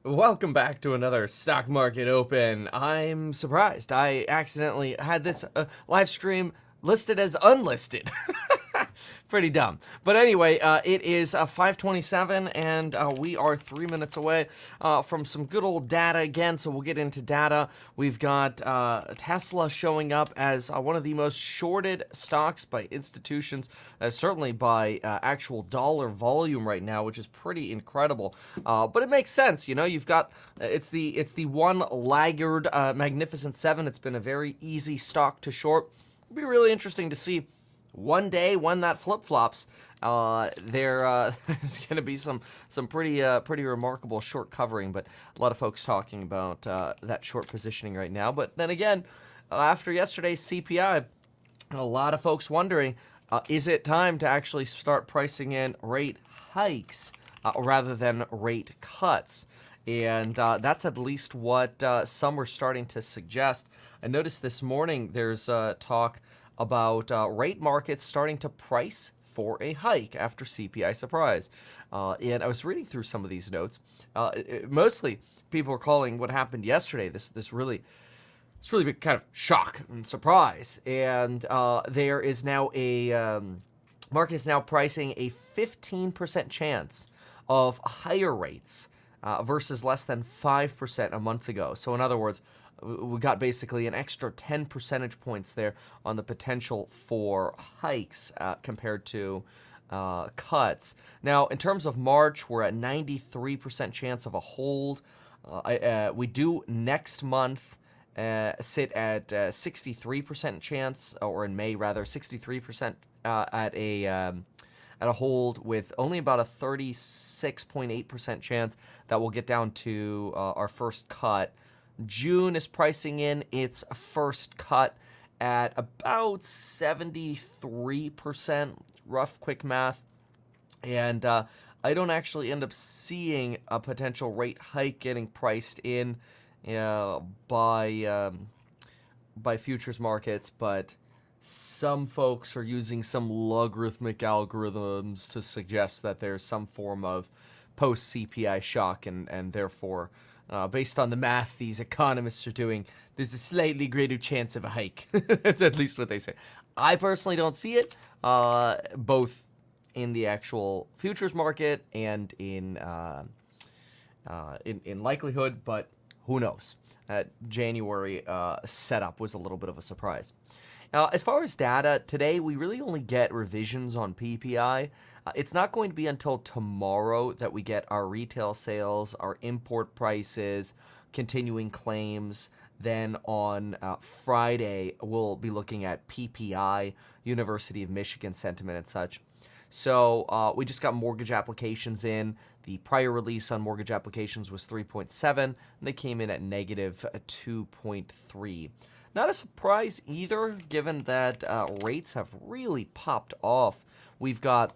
Welcome back to another Stock Market Open. I'm surprised. I accidentally had this live stream listed as unlisted. Pretty dumb. But anyway, it is 5:27, and we are 3 minutes away from some good old data again, so we'll get into data. We've got Tesla showing up as one of the most shorted stocks by institutions, certainly by actual dollar volume right now, which is pretty incredible. But it makes sense, you know. You've got it's the one laggard Magnificent Seven. It's been a very easy stock to short. It'll be really interesting to see one day when that flip-flops. There's going to be some pretty remarkable short covering, but a lot of folks talking about that short positioning right now. But then again, after yesterday's CPI, a lot of folks wondering, is it time to actually start pricing in rate hikes rather than rate cuts? And that's at least what some are starting to suggest. I noticed this morning there's talk about rate markets starting to price for a hike after CPI surprise. And I was reading through some of these notes. Mostly people are calling what happened yesterday this really big kind of shock and surprise. And there is now a market is now pricing a 15% chance of higher rates versus less than 5% a month ago. So in other words, we got basically an extra 10 percentage points there on the potential for hikes compared to cuts. Now, in terms of March, we're at 93% chance of a hold. We do next month sit at 63% chance, or in May rather, 63% at a hold, with only about a 36.8% chance that we'll get down to our first cut. June is pricing in its first cut at about 73%, rough quick math. And I don't actually end up seeing a potential rate hike getting priced in by futures markets, but some folks are using some logarithmic algorithms to suggest that there's some form of post-CPI shock, and therefore, based on the math these economists are doing, there's a slightly greater chance of a hike. That's at least what they say. I personally don't see it, both in the actual futures market and in likelihood, but who knows? January setup was a little bit of a surprise. As far as data, today we really only get revisions on PPI. It's not going to be until tomorrow that we get our retail sales, our import prices, continuing claims. Then on Friday, we'll be looking at PPI, University of Michigan sentiment and such. So we just got mortgage applications in. The prior release on mortgage applications was 3.7, and they came in at negative 2.3. Not a surprise either, given that rates have really popped off. We've got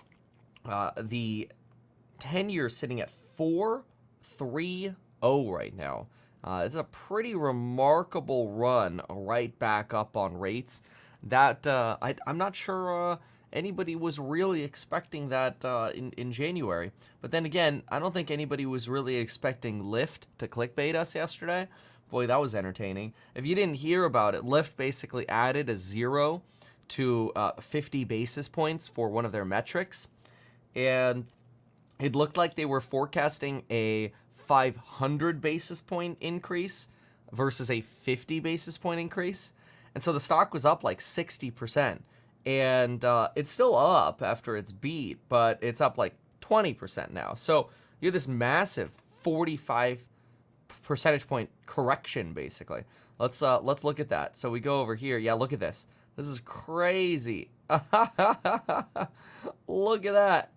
the 10-year sitting at 4.30 right now. It's a pretty remarkable run right back up on rates. That I'm not sure anybody was really expecting that in January. But then again, I don't think anybody was really expecting Lyft to clickbait us yesterday. Boy, that was entertaining. If you didn't hear about it, Lyft basically added a 0 to 50 basis points for one of their metrics. And it looked like they were forecasting a 500 basis point increase versus a 50 basis point increase. And so the stock was up like 60%. And it's still up after its beat, but it's up like 20% now. So you have this massive 45 percentage point correction, basically. Let's look at that. So we go over here. Yeah, look at this. This is crazy. Look at that.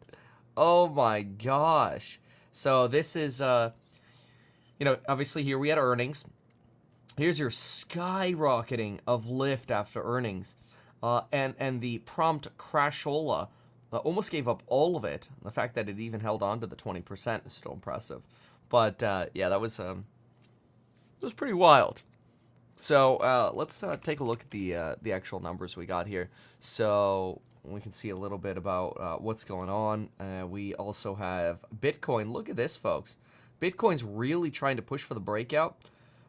Oh my gosh. So this is obviously here we had earnings. Here's your skyrocketing of Lyft after earnings. And the prompt crashola almost gave up all of it. The fact that it even held on to the 20% is still impressive. But yeah, that was pretty wild. So let's take a look at the actual numbers we got here. So we can see a little bit about what's going on. We also have Bitcoin. Look at this, folks. Bitcoin's really trying to push for the breakout.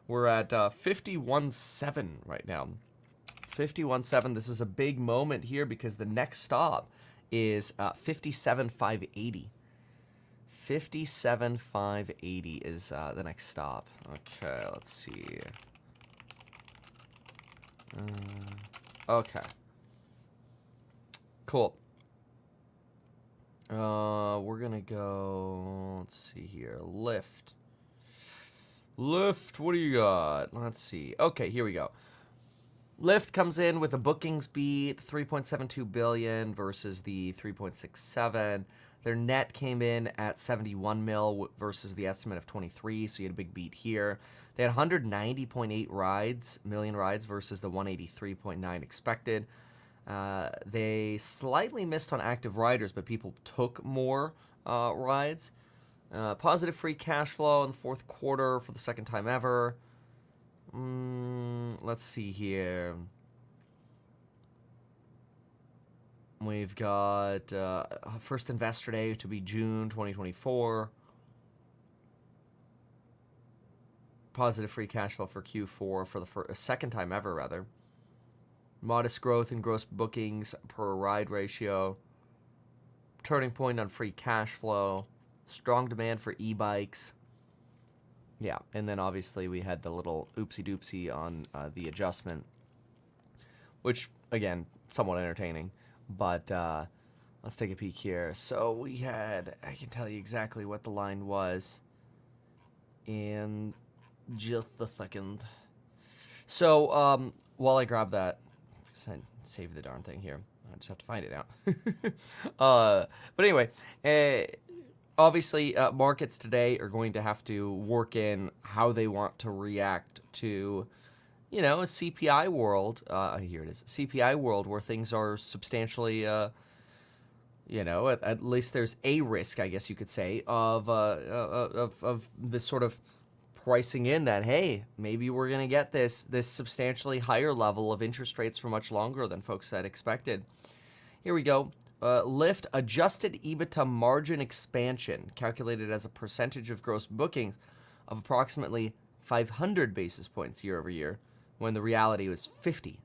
We're at 51.7 right now. 51.7. This is a big moment here because the next stop is 57.580. 57.580 is the next stop. Okay, let's see. Okay. Cool. We're gonna go, let's see here, Lyft. Lyft, what do you got? Let's see. Okay, here we go. Lyft comes in with a bookings beat, 3.72 billion versus the 3.67. Their net came in at 71 mil versus the estimate of 23, so you had a big beat here. They had 190.8 million rides versus the 183.9 expected. They slightly missed on active riders, but people took more rides. Positive free cash flow in the fourth quarter for the second time ever. Let's see here. We've got first investor day to be June 2024. Positive free cash flow for Q4 for the second time ever, rather. Modest growth in gross bookings per ride ratio. Turning point on free cash flow. Strong demand for e-bikes. Yeah, and then obviously we had the little oopsie-doopsie on the adjustment, which, again, somewhat entertaining. But let's take a peek here. So we had, I can tell you exactly what the line was in just a second. So while I grab that, I save the darn thing here. I just have to find it out. But anyway, obviously markets today are going to have to work in how they want to react to, you know, a CPI world. Here it is, CPI world where things are substantially, you know, at least there's a risk, I guess you could say, of this sort of pricing in that, hey, maybe we're going to get this substantially higher level of interest rates for much longer than folks had expected. Here we go. Lyft adjusted EBITDA margin expansion calculated as a percentage of gross bookings of approximately 500 basis points year over year, when the reality was 50.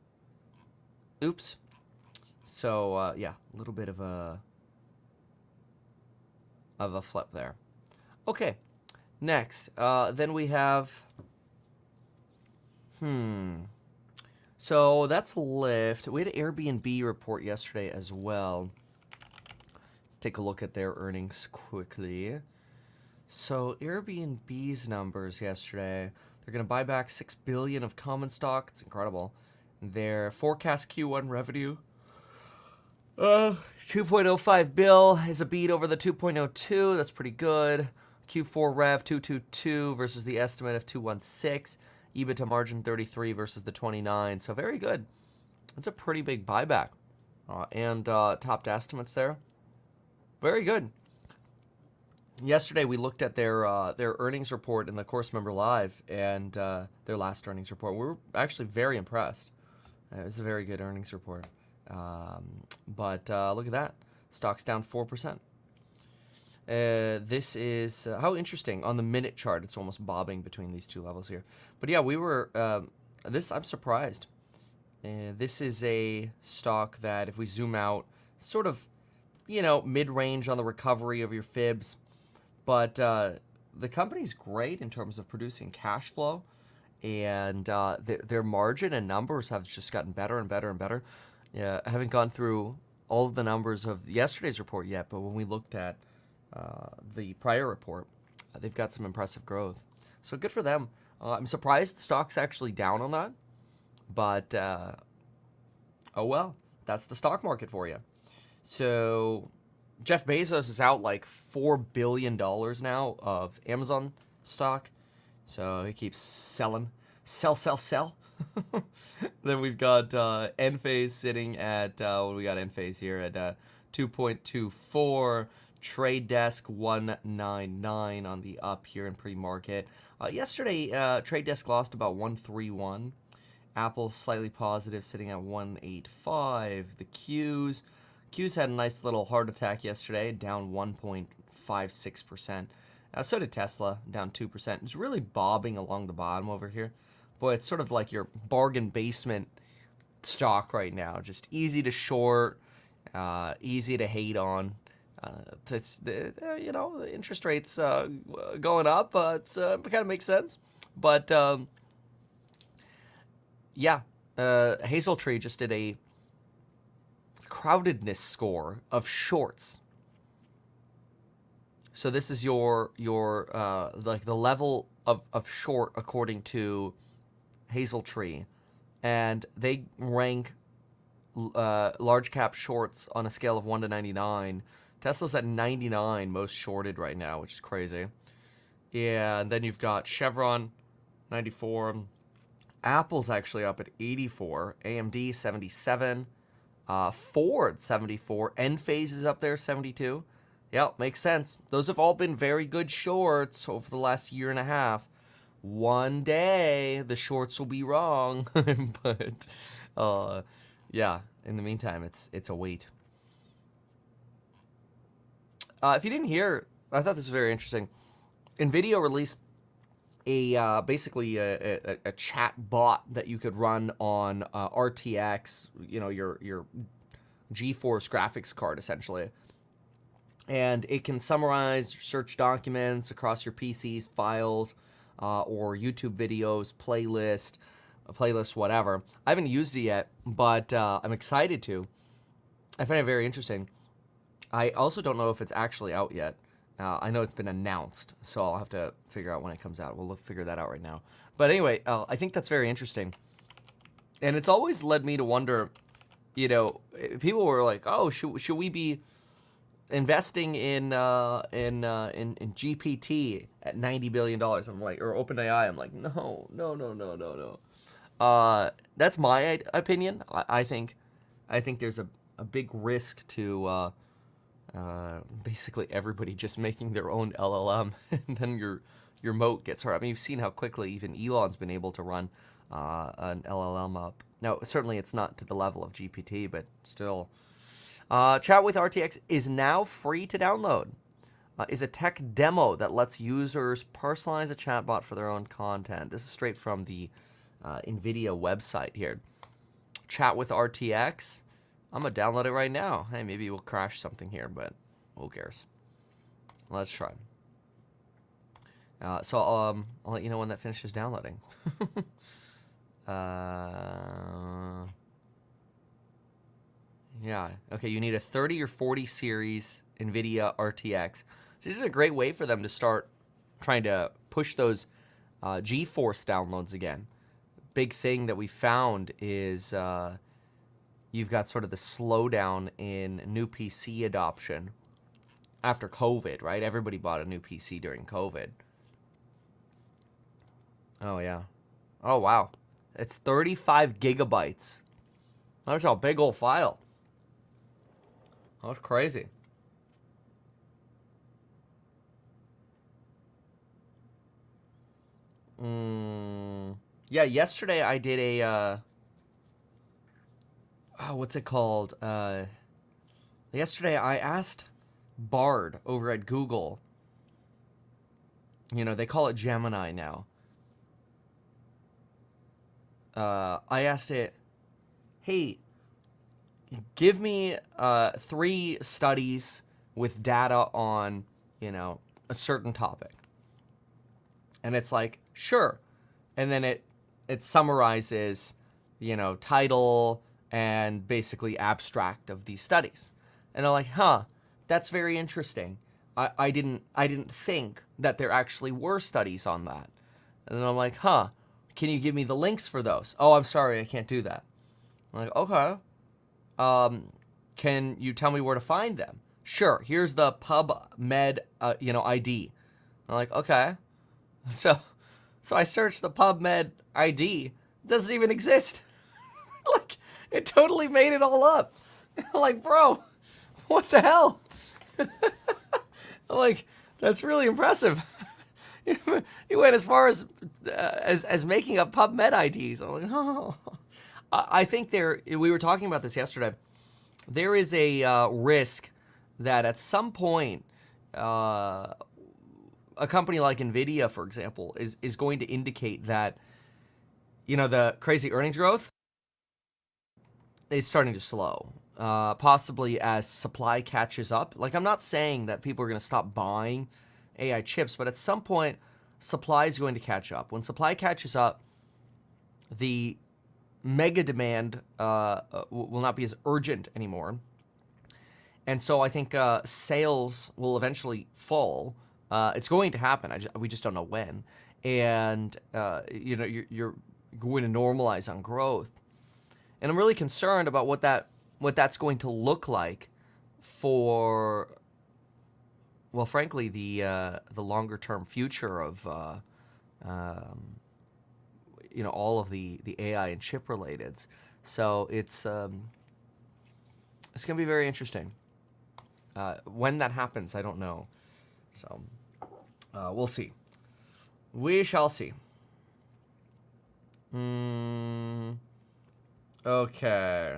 Oops. So yeah, a little bit of a flip there. Okay. Next, then we have, so that's Lyft. We had an Airbnb report yesterday as well. Let's take a look at their earnings quickly. So Airbnb's numbers yesterday, they're going to buy back $6 billion of common stock. It's incredible. Their forecast Q1 revenue, 2.05 bill is a beat over the 2.02. That's pretty good. Q4 rev 222 versus the estimate of 216. EBITDA margin 33 versus the 29. So very good. That's a pretty big buyback. And topped estimates there. Very good. Yesterday we looked at their earnings report in the Course Member Live and their last earnings report. We were actually very impressed. It was a very good earnings report. But look at that. Stock's down 4%. This is how interesting. On the minute chart, it's almost bobbing between these two levels here. But yeah, we were I'm surprised. This is a stock that, if we zoom out, sort of, you know, mid-range on the recovery of your fibs. But the company's great in terms of producing cash flow, and their margin and numbers have just gotten better and better and better. Yeah, I haven't gone through all of the numbers of yesterday's report yet, but when we looked at the prior report, they've got some impressive growth. So good for them. I'm surprised the stock's actually down on that, but oh well, that's the stock market for you. So Jeff Bezos is out like $4 billion now of Amazon stock, so he keeps selling. Sell. Then we've got Enphase sitting at, what do we got Enphase here at 2.24. Trade Desk 199 on the up here in pre-market. Yesterday, Trade Desk lost about 131. Apple slightly positive, sitting at 185. The Qs had a nice little heart attack yesterday, down 1.56%. So did Tesla, down 2%. It's really bobbing along the bottom over here. Boy, it's sort of like your bargain basement stock right now. Just easy to short, easy to hate on. It's the interest rates going up. It kind of makes sense, but yeah, Hazeltree just did a crowdedness score of shorts. So this is your like the level of short according to Hazeltree, and they rank large cap shorts on a scale of 1 to 99. Tesla's at 99, most shorted right now, which is crazy. Yeah, and then you've got Chevron, 94. Apple's actually up at 84. AMD, 77. Ford, 74. Enphase is up there, 72. Yep, makes sense. Those have all been very good shorts over the last year and a half. One day, the shorts will be wrong. But, yeah, in the meantime, it's a wait. If you didn't hear, I thought this was very interesting. NVIDIA released basically a chat bot that you could run on RTX, your GeForce graphics card, essentially. And it can summarize search documents across your PCs, files, or YouTube videos, playlist, whatever. I haven't used it yet, but I'm excited to. I find it very interesting. I also don't know if it's actually out yet. I know it's been announced, so I'll have to figure out when it comes out. We'll figure that out right now. But anyway, I think that's very interesting. And it's always led me to wonder, people were like, oh, should we be investing in GPT at $90 billion? I'm like, or OpenAI. I'm like, no. That's my opinion. I think there's a big risk to basically everybody just making their own LLM, and then your moat gets hurt. I mean, you've seen how quickly even Elon's been able to run an LLM up. Now, certainly it's not to the level of GPT, but still. Chat with RTX is now free to download. Is a tech demo that lets users personalize a chatbot for their own content. This is straight from the NVIDIA website here. Chat with RTX. I'm going to download it right now. Hey, maybe we'll crash something here, but who cares? Let's try. So I'll let you know when that finishes downloading. Yeah. Okay, you need a 30 or 40 series NVIDIA RTX. So this is a great way for them to start trying to push those GeForce downloads again. Big thing that we found is you've got sort of the slowdown in new PC adoption after COVID, right? Everybody bought a new PC during COVID. Oh, yeah. Oh, wow. It's 35 gigabytes. That's a big old file. That's crazy. Yeah, yesterday I did a... what's it called? Yesterday I asked Bard over at Google. They call it Gemini now. I asked it, hey, give me 3 studies with data on, a certain topic. And it's like, sure. And then it summarizes, title and basically abstract of these studies. And I'm like, that's very interesting. I didn't think that there actually were studies on that. And then I'm like, can you give me the links for those? Oh, I'm sorry, I can't do that. I'm like, okay. Can you tell me where to find them? Sure, here's the PubMed, ID. I'm like, okay. So I searched the PubMed ID. It doesn't even exist. Like, it totally made it all up. I'm like, bro, what the hell? I'm like, that's really impressive. You went as far as making up PubMed IDs. I'm like, oh. I think we were talking about this yesterday. There is a risk that at some point, a a company like Nvidia, for example, is going to indicate that, the crazy earnings growth is starting to slow, possibly as supply catches up. Like, I'm not saying that people are going to stop buying AI chips, but at some point, supply is going to catch up. When supply catches up, the mega demand will not be as urgent anymore. And so I think sales will eventually fall. It's going to happen. We just don't know when. And, you're going to normalize on growth. And I'm really concerned about what that's going to look like for, well, frankly, the longer term future of all of the AI and chip relateds. So it's going to be very interesting. When that happens, I don't know. So we'll see. We shall see. Okay.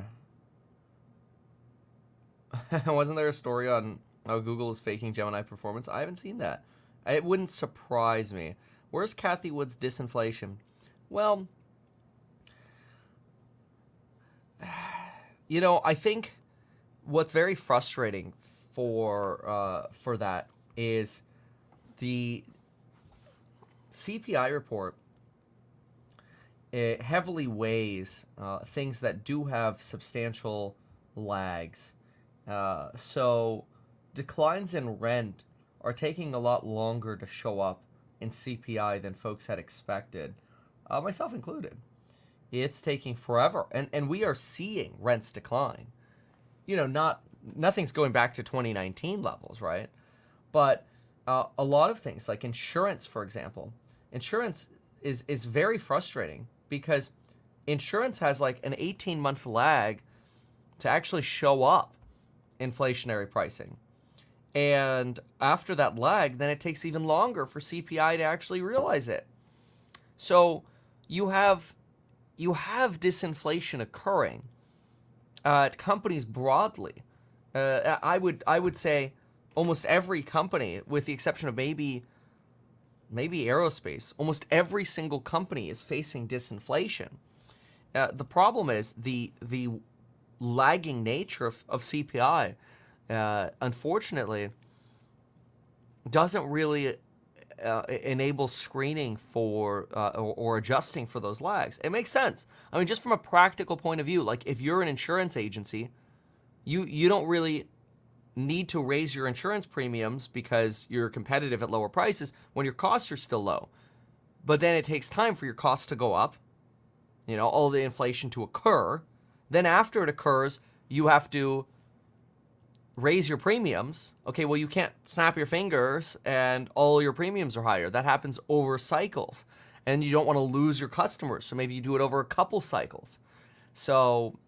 Wasn't there a story on how Google is faking Gemini performance? I haven't seen that. It wouldn't surprise me. Where's Kathy Wood's disinflation? Well, I think what's very frustrating for that is the CPI report. It heavily weighs things that do have substantial lags. So declines in rent are taking a lot longer to show up in CPI than folks had expected, myself included. It's taking forever, and we are seeing rents decline. Nothing's going back to 2019 levels, right? But a lot of things, like insurance, for example, insurance is very frustrating because insurance has like an 18-month lag to actually show up inflationary pricing. And after that lag, then it takes even longer for CPI to actually realize it. So you have disinflation occurring at companies broadly. I would say almost every company, with the exception of maybe aerospace, almost every single company is facing disinflation. The problem is the lagging nature of CPI, unfortunately, doesn't really enable screening for or adjusting for those lags. It makes sense. I mean, just from a practical point of view, like if you're an insurance agency, you don't really need to raise your insurance premiums because you're competitive at lower prices when your costs are still low. But then it takes time for your costs to go up, all the inflation to occur. Then after it occurs, you have to raise your premiums. Okay, well, you can't snap your fingers and all your premiums are higher. That happens over cycles. And you don't want to lose your customers, so maybe you do it over a couple cycles. So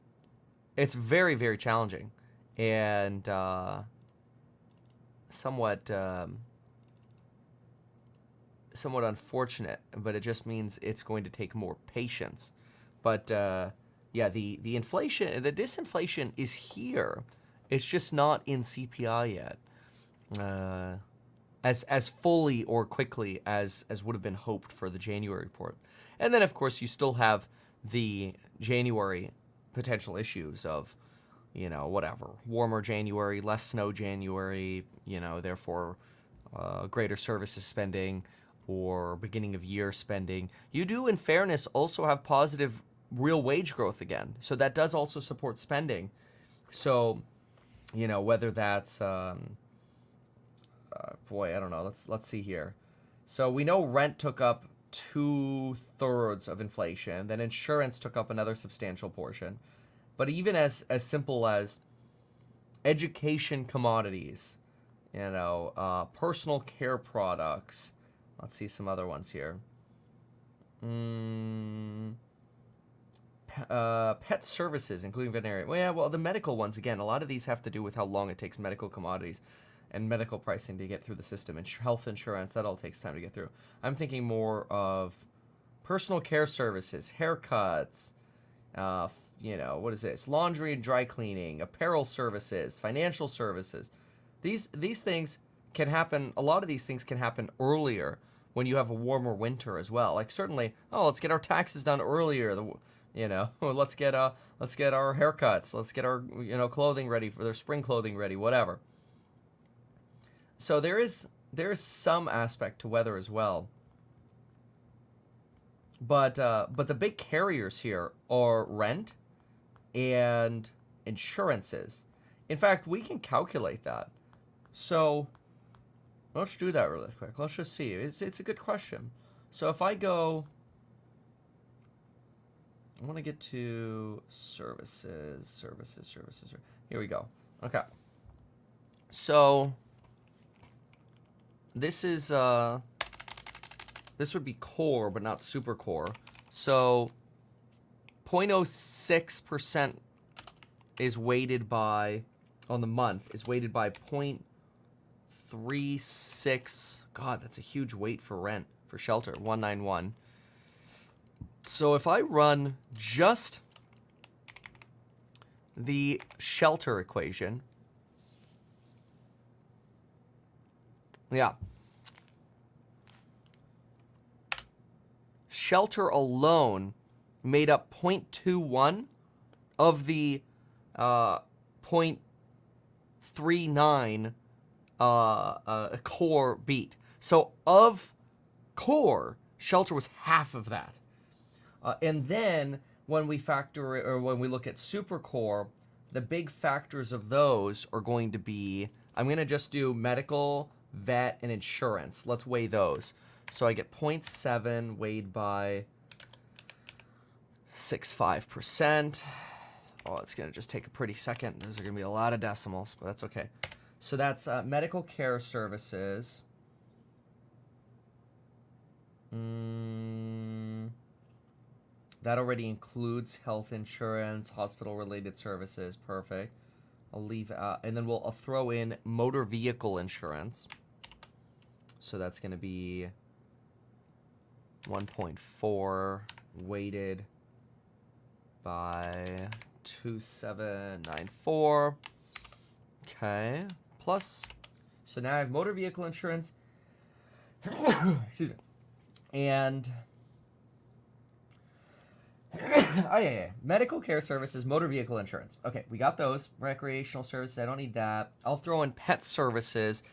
it's very, very challenging. And somewhat unfortunate, but it just means it's going to take more patience. But yeah, the inflation, the disinflation is here. It's just not in CPI yet, as fully or quickly as would have been hoped for the January report. And then, of course, you still have the January potential issues of, whatever, warmer January, less snow January, therefore greater services spending or beginning of year spending. You do, in fairness, also have positive real wage growth again. So that does also support spending. So, whether that's, I don't know. Let's see here. So we know rent took up 2/3 of inflation. Then insurance took up another substantial portion. But even as simple as education commodities, personal care products. Let's see some other ones here. Pet services, including veterinary. Well, the medical ones, again, a lot of these have to do with how long it takes medical commodities and medical pricing to get through the system. And health insurance, that all takes time to get through. I'm thinking more of personal care services, haircuts, what is this? Laundry and dry cleaning, apparel services, financial services. These things can happen, a lot of these things can happen earlier when you have a warmer winter as well. Like certainly, oh, let's get our taxes done earlier. Let's get our haircuts. Let's get our clothing ready for their spring clothing ready, whatever. So there is some aspect to weather as well. But the big carriers here are rent and insurances. In fact, we can calculate that. So let's do that really quick. Let's just see. It's a good question. So if I go, I want to get to services. Here we go. Okay. So this is this would be core, but not super core. So 0.06% is weighted by, on the month, is weighted by 0.36. God, that's a huge weight for rent, for shelter, 191. So if I run just the shelter equation, yeah. Shelter alone made up 0.21 of the 0.39 core beat. So of core, shelter was half of that. And then when we factor, or when we look at super core, the big factors of those are going to be, I'm going to just do medical, vet, and insurance. Let's weigh those. So I get 0.7 weighed by 65%. Oh, it's going to just take a pretty second. Those are going to be a lot of decimals, but that's okay. So that's medical care services. That already includes health insurance, hospital-related services. Perfect. I'll leave out, and then I'll throw in motor vehicle insurance. So that's going to be 1.4 weighted by 2794. Okay. Plus, so now I have motor vehicle insurance. Excuse me. And oh yeah, medical care services, motor vehicle insurance. Okay, we got those. Recreational services, I don't need that. I'll throw in pet services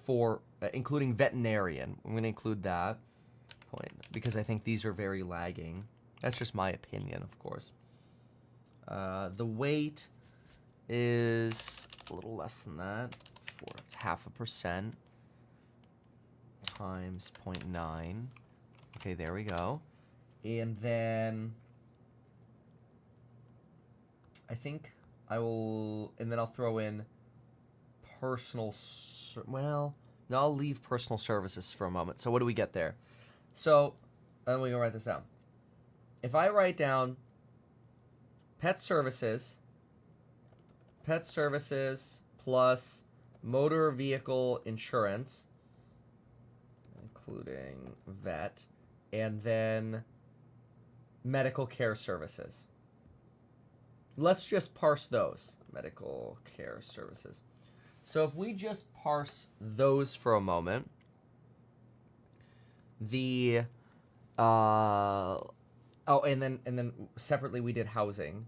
for including veterinarian. I'm going to include that point because I think these are very lagging. That's just my opinion, of course. The weight is a little less than that. It's 0.5% times 0.9. Okay, there we go. And then I think I will, and then I'll throw in personal, well, no, I'll leave personal services for a moment. So what do we get there? So, I'm going to write this down. If I write down pet services plus motor vehicle insurance, including vet, and then medical care services. Let's just parse those. Medical care services. So if we just parse those for a moment, the and then separately we did housing.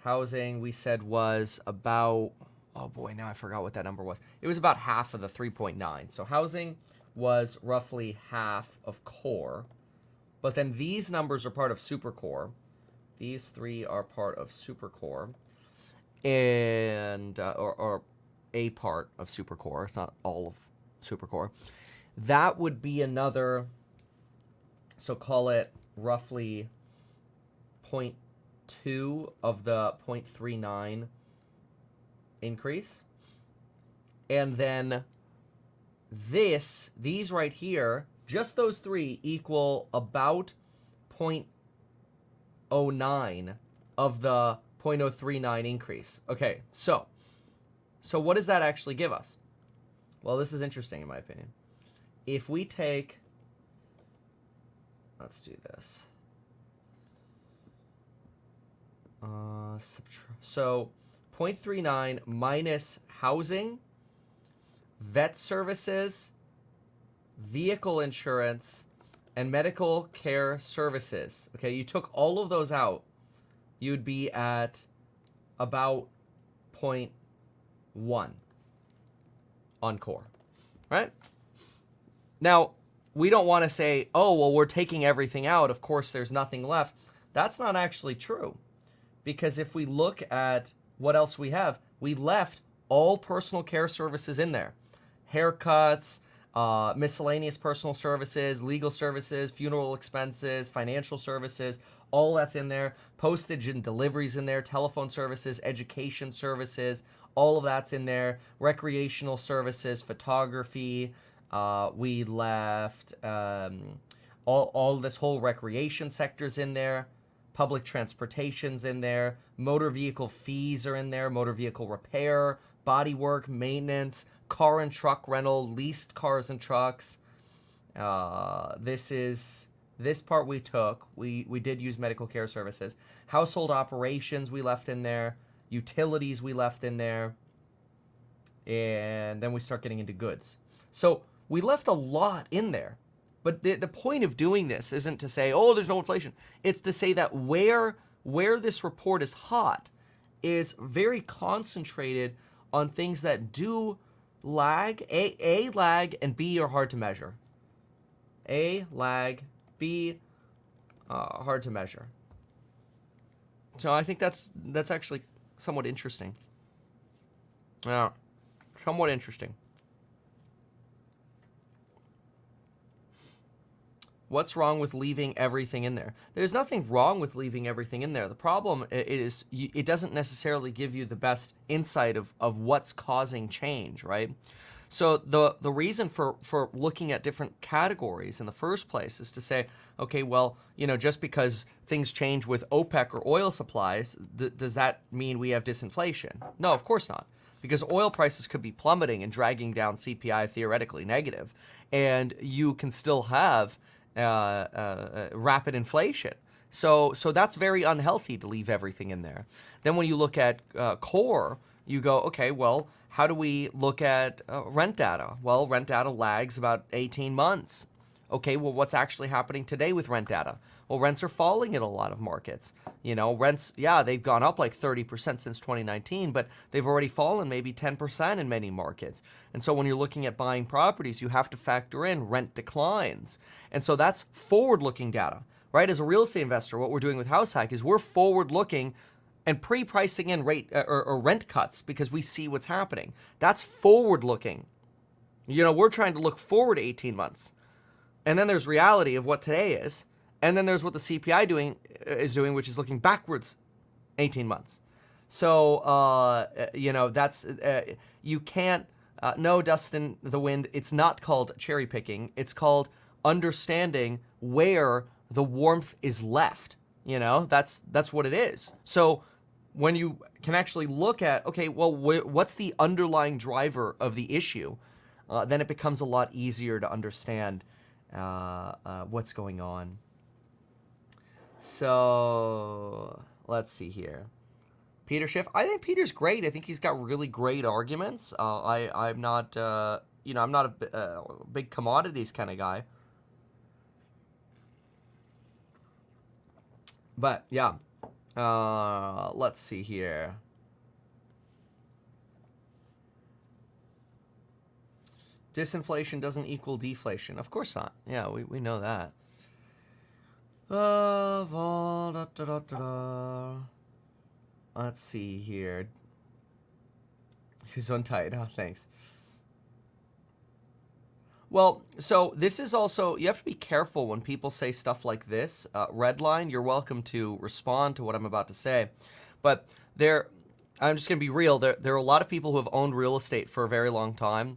Housing we said was about, oh boy, now I forgot what that number was. It was about half of the 3.9. So housing was roughly half of core. But then these numbers are part of supercore. These three are part of supercore, and or a part of supercore. It's not all of supercore. That would be another. So call it roughly 0.2 of the 0.39 increase, and then these right here, just those three equal about 0.09 of the 0.039 increase. Okay, so what does that actually give us? Well, this is interesting in my opinion. If we take, let's do this. So 0.39 minus housing, vet services, vehicle insurance, and medical care services. Okay, you took all of those out, you'd be at about 0.1 on core, right? Now, we don't want to say, oh, well, we're taking everything out, of course there's nothing left. That's not actually true, because if we look at what else we have, we left all personal care services in there. Haircuts, miscellaneous personal services, legal services, funeral expenses, financial services, all that's in there. Postage and deliveries in there, telephone services, education services, all of that's in there. Recreational services, photography. We left all this whole recreation sector's in there. Public transportation's in there. Motor vehicle fees are in there. Motor vehicle repair, body work, maintenance, car and truck rental, leased cars and trucks. This part we took. We did use medical care services. Household operations we left in there. Utilities we left in there. And then we start getting into goods. So we left a lot in there. But the point of doing this isn't to say, oh, there's no inflation. It's to say that where this report is hot is very concentrated on things that do lag, A, lag, and B, are hard to measure. A, lag, B, hard to measure. So I think that's actually somewhat interesting. Yeah, somewhat interesting. What's wrong with leaving everything in there? There's nothing wrong with leaving everything in there. The problem is it doesn't necessarily give you the best insight of what's causing change, right? So the reason for looking at different categories in the first place is to say, okay, well, just because things change with OPEC or oil supplies, does that mean we have disinflation? No, of course not. Because oil prices could be plummeting and dragging down CPI theoretically negative, and you can still have rapid inflation. So that's very unhealthy to leave everything in there. Then when you look at core, you go, okay, well, how do we look at rent data? Well, rent data lags about 18 months. Okay, well, what's actually happening today with rent data? Well, rents are falling in a lot of markets. Rents, yeah, they've gone up like 30% since 2019, but they've already fallen maybe 10% in many markets. And so when you're looking at buying properties, you have to factor in rent declines. And so that's forward-looking data, right? As a real estate investor, what we're doing with HouseHack is we're forward-looking and pre-pricing in rate or rent cuts because we see what's happening. That's forward-looking. We're trying to look forward 18 months. And then there's reality of what today is. And then there's what the CPI is doing, which is looking backwards 18 months. So, that's, you can't, no, Dustin the Wind, it's not called cherry picking. It's called understanding where the warmth is left. That's what it is. So when you can actually look at, okay, well, what's the underlying driver of the issue, then it becomes a lot easier to understand what's going on. So let's see here. Peter Schiff. I think Peter's great. I think he's got really great arguments. I'm not, I'm not a big commodities kind of guy. But yeah, let's see here. Disinflation doesn't equal deflation. Of course not. Yeah, we know that. Let's see here. He's untied. Oh, thanks. Well, so this is also, you have to be careful when people say stuff like this. Redline, you're welcome to respond to what I'm about to say. But I'm just going to be real. There are a lot of people who have owned real estate for a very long time.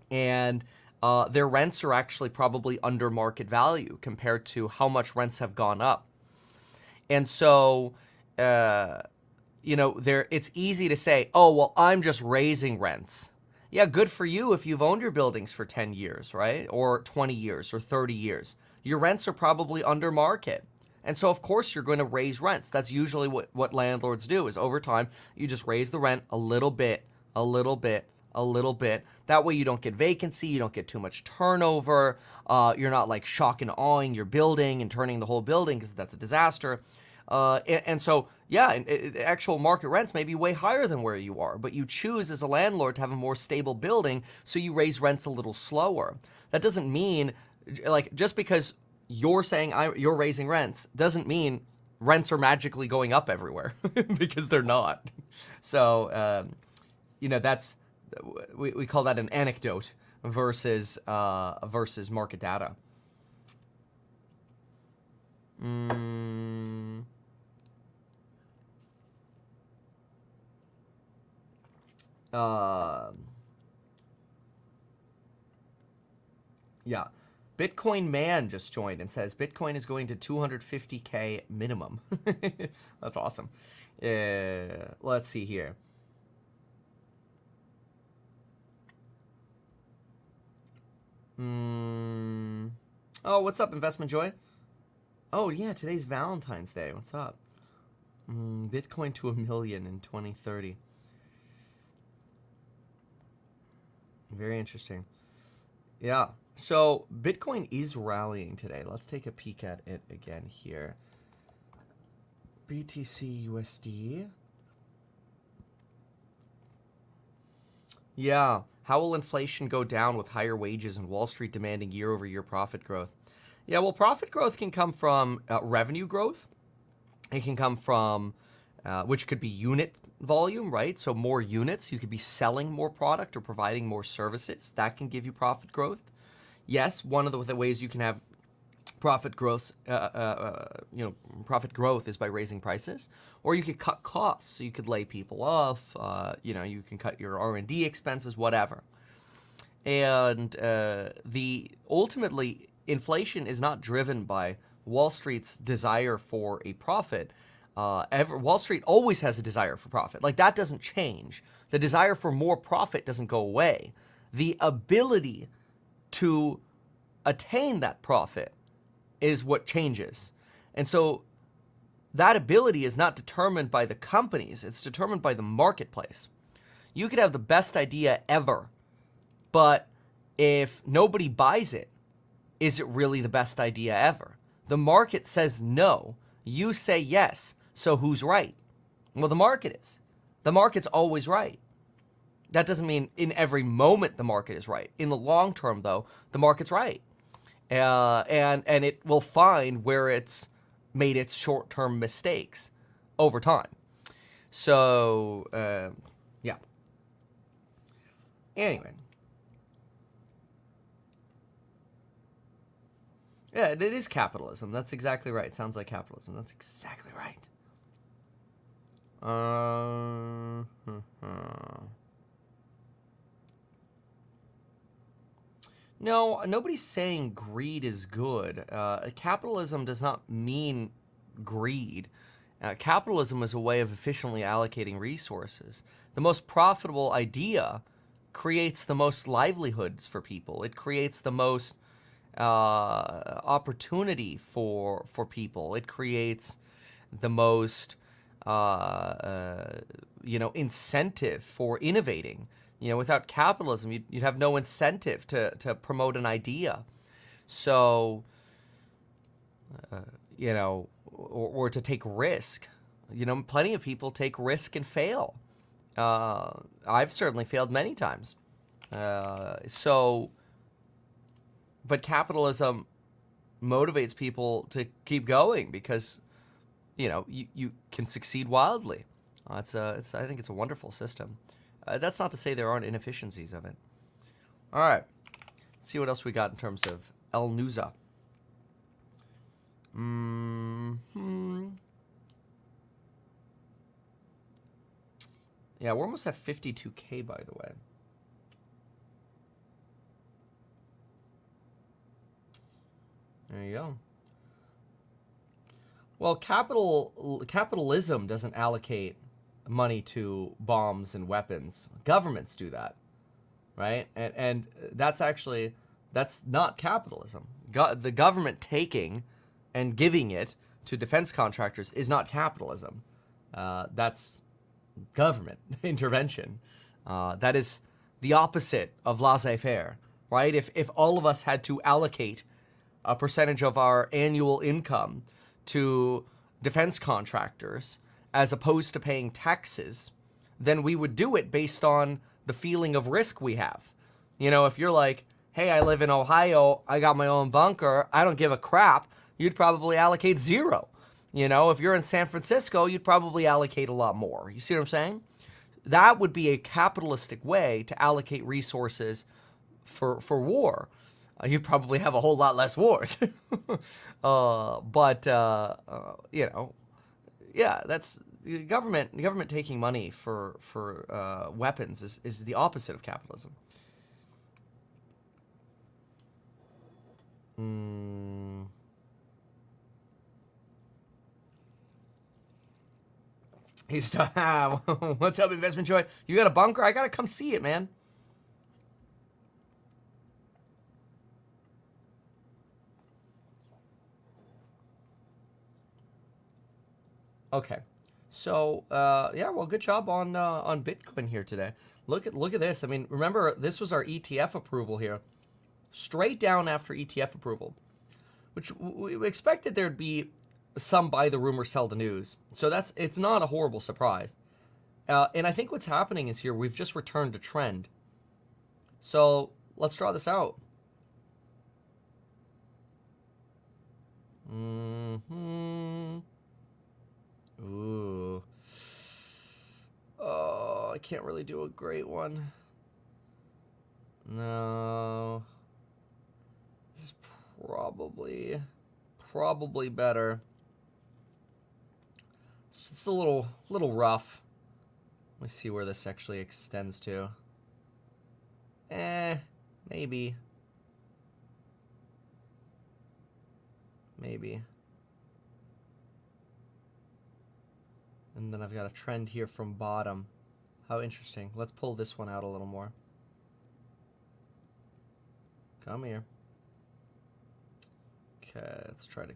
And their rents are actually probably under market value compared to how much rents have gone up. And so, it's easy to say, oh, well, I'm just raising rents. Yeah, good for you if you've owned your buildings for 10 years, right? Or 20 years or 30 years. Your rents are probably under market. And so, of course, you're going to raise rents. That's usually what landlords do is over time, you just raise the rent a little bit, a little bit. That way you don't get vacancy, you don't get too much turnover, you're not like shock and awing your building and turning the whole building because that's a disaster. And so, yeah, actual market rents may be way higher than where you are, but you choose as a landlord to have a more stable building, so you raise rents a little slower. That doesn't mean, like, just because you're saying you're raising rents doesn't mean rents are magically going up everywhere because they're not. So, that's, we call that an anecdote versus market data. Yeah. Bitcoin Man just joined and says Bitcoin is going to 250K minimum. That's awesome. Let's see here. Oh, what's up, Investment Joy? Oh, yeah, today's Valentine's Day. What's up? Bitcoin to 1 million in 2030. Very interesting. Yeah. So Bitcoin is rallying today. Let's take a peek at it again here. BTC USD. Yeah. How will inflation go down with higher wages and Wall Street demanding year-over-year profit growth? Yeah, well, profit growth can come from revenue growth. It can come from, which could be unit volume, right? So more units, you could be selling more product or providing more services. That can give you profit growth. Yes, one of the ways you can have profit growth, profit growth is by raising prices, or you could cut costs. So you could lay people off. You can cut your R&D expenses, whatever. And ultimately, inflation is not driven by Wall Street's desire for a profit. Wall Street always has a desire for profit. Like, that doesn't change. The desire for more profit doesn't go away. The ability to attain that profit is what changes. And so that ability is not determined by the companies. It's determined by the marketplace. You could have the best idea ever, but if nobody buys it, is it really the best idea ever? The market says no. You say yes. So who's right? Well, the market is. The market's always right. That doesn't mean in every moment the market is right. In the long term, though, the market's right. And it will find where it's made its short-term mistakes over time. So, yeah. Anyway. Yeah, it is capitalism. That's exactly right. Sounds like capitalism. That's exactly right. No, nobody's saying greed is good. Capitalism does not mean greed. Capitalism is a way of efficiently allocating resources. The most profitable idea creates the most livelihoods for people. It creates the most opportunity for people. It creates the most incentive for innovating. Without capitalism, you'd have no incentive to promote an idea. So, or to take risk. Plenty of people take risk and fail. I've certainly failed many times. But capitalism motivates people to keep going because, you can succeed wildly. I think it's a wonderful system. That's not to say there aren't inefficiencies of it. All right. See what else we got in terms of El Nuza. Yeah, we're almost at 52K, by the way. There you go. Well, capitalism doesn't allocate money to bombs and weapons. Governments do that, right? And that's not capitalism. The government taking and giving it to defense contractors is not capitalism. That's government intervention. That is the opposite of laissez-faire, right? If all of us had to allocate a percentage of our annual income to defense contractors as opposed to paying taxes, then we would do it based on the feeling of risk we have. You know, if you're like, hey, I live in Ohio, I got my own bunker, I don't give a crap, you'd probably allocate zero. You know, if you're in San Francisco, you'd probably allocate a lot more. You see what I'm saying? That would be a capitalistic way to allocate resources for war. You'd probably have a whole lot less wars. But you know, yeah, that's the government. The government taking money for weapons is the opposite of capitalism. He's what's up, Investment Joy? You got a bunker? I gotta come see it, man. Okay, so yeah, well, good job on Bitcoin here today. Look at this. I mean, remember this was our ETF approval here, straight down after ETF approval, which we expected there'd be some buy the rumor, sell the news. So it's not a horrible surprise. And I think what's happening is here we've just returned to trend. So let's draw this out. Ooh. Oh, I can't really do a great one. No. This is probably better. It's a little rough. Let me see where this actually extends to. Maybe. And then I've got a trend here from bottom. How interesting. Let's pull this one out a little more. Come here. Okay, let's try to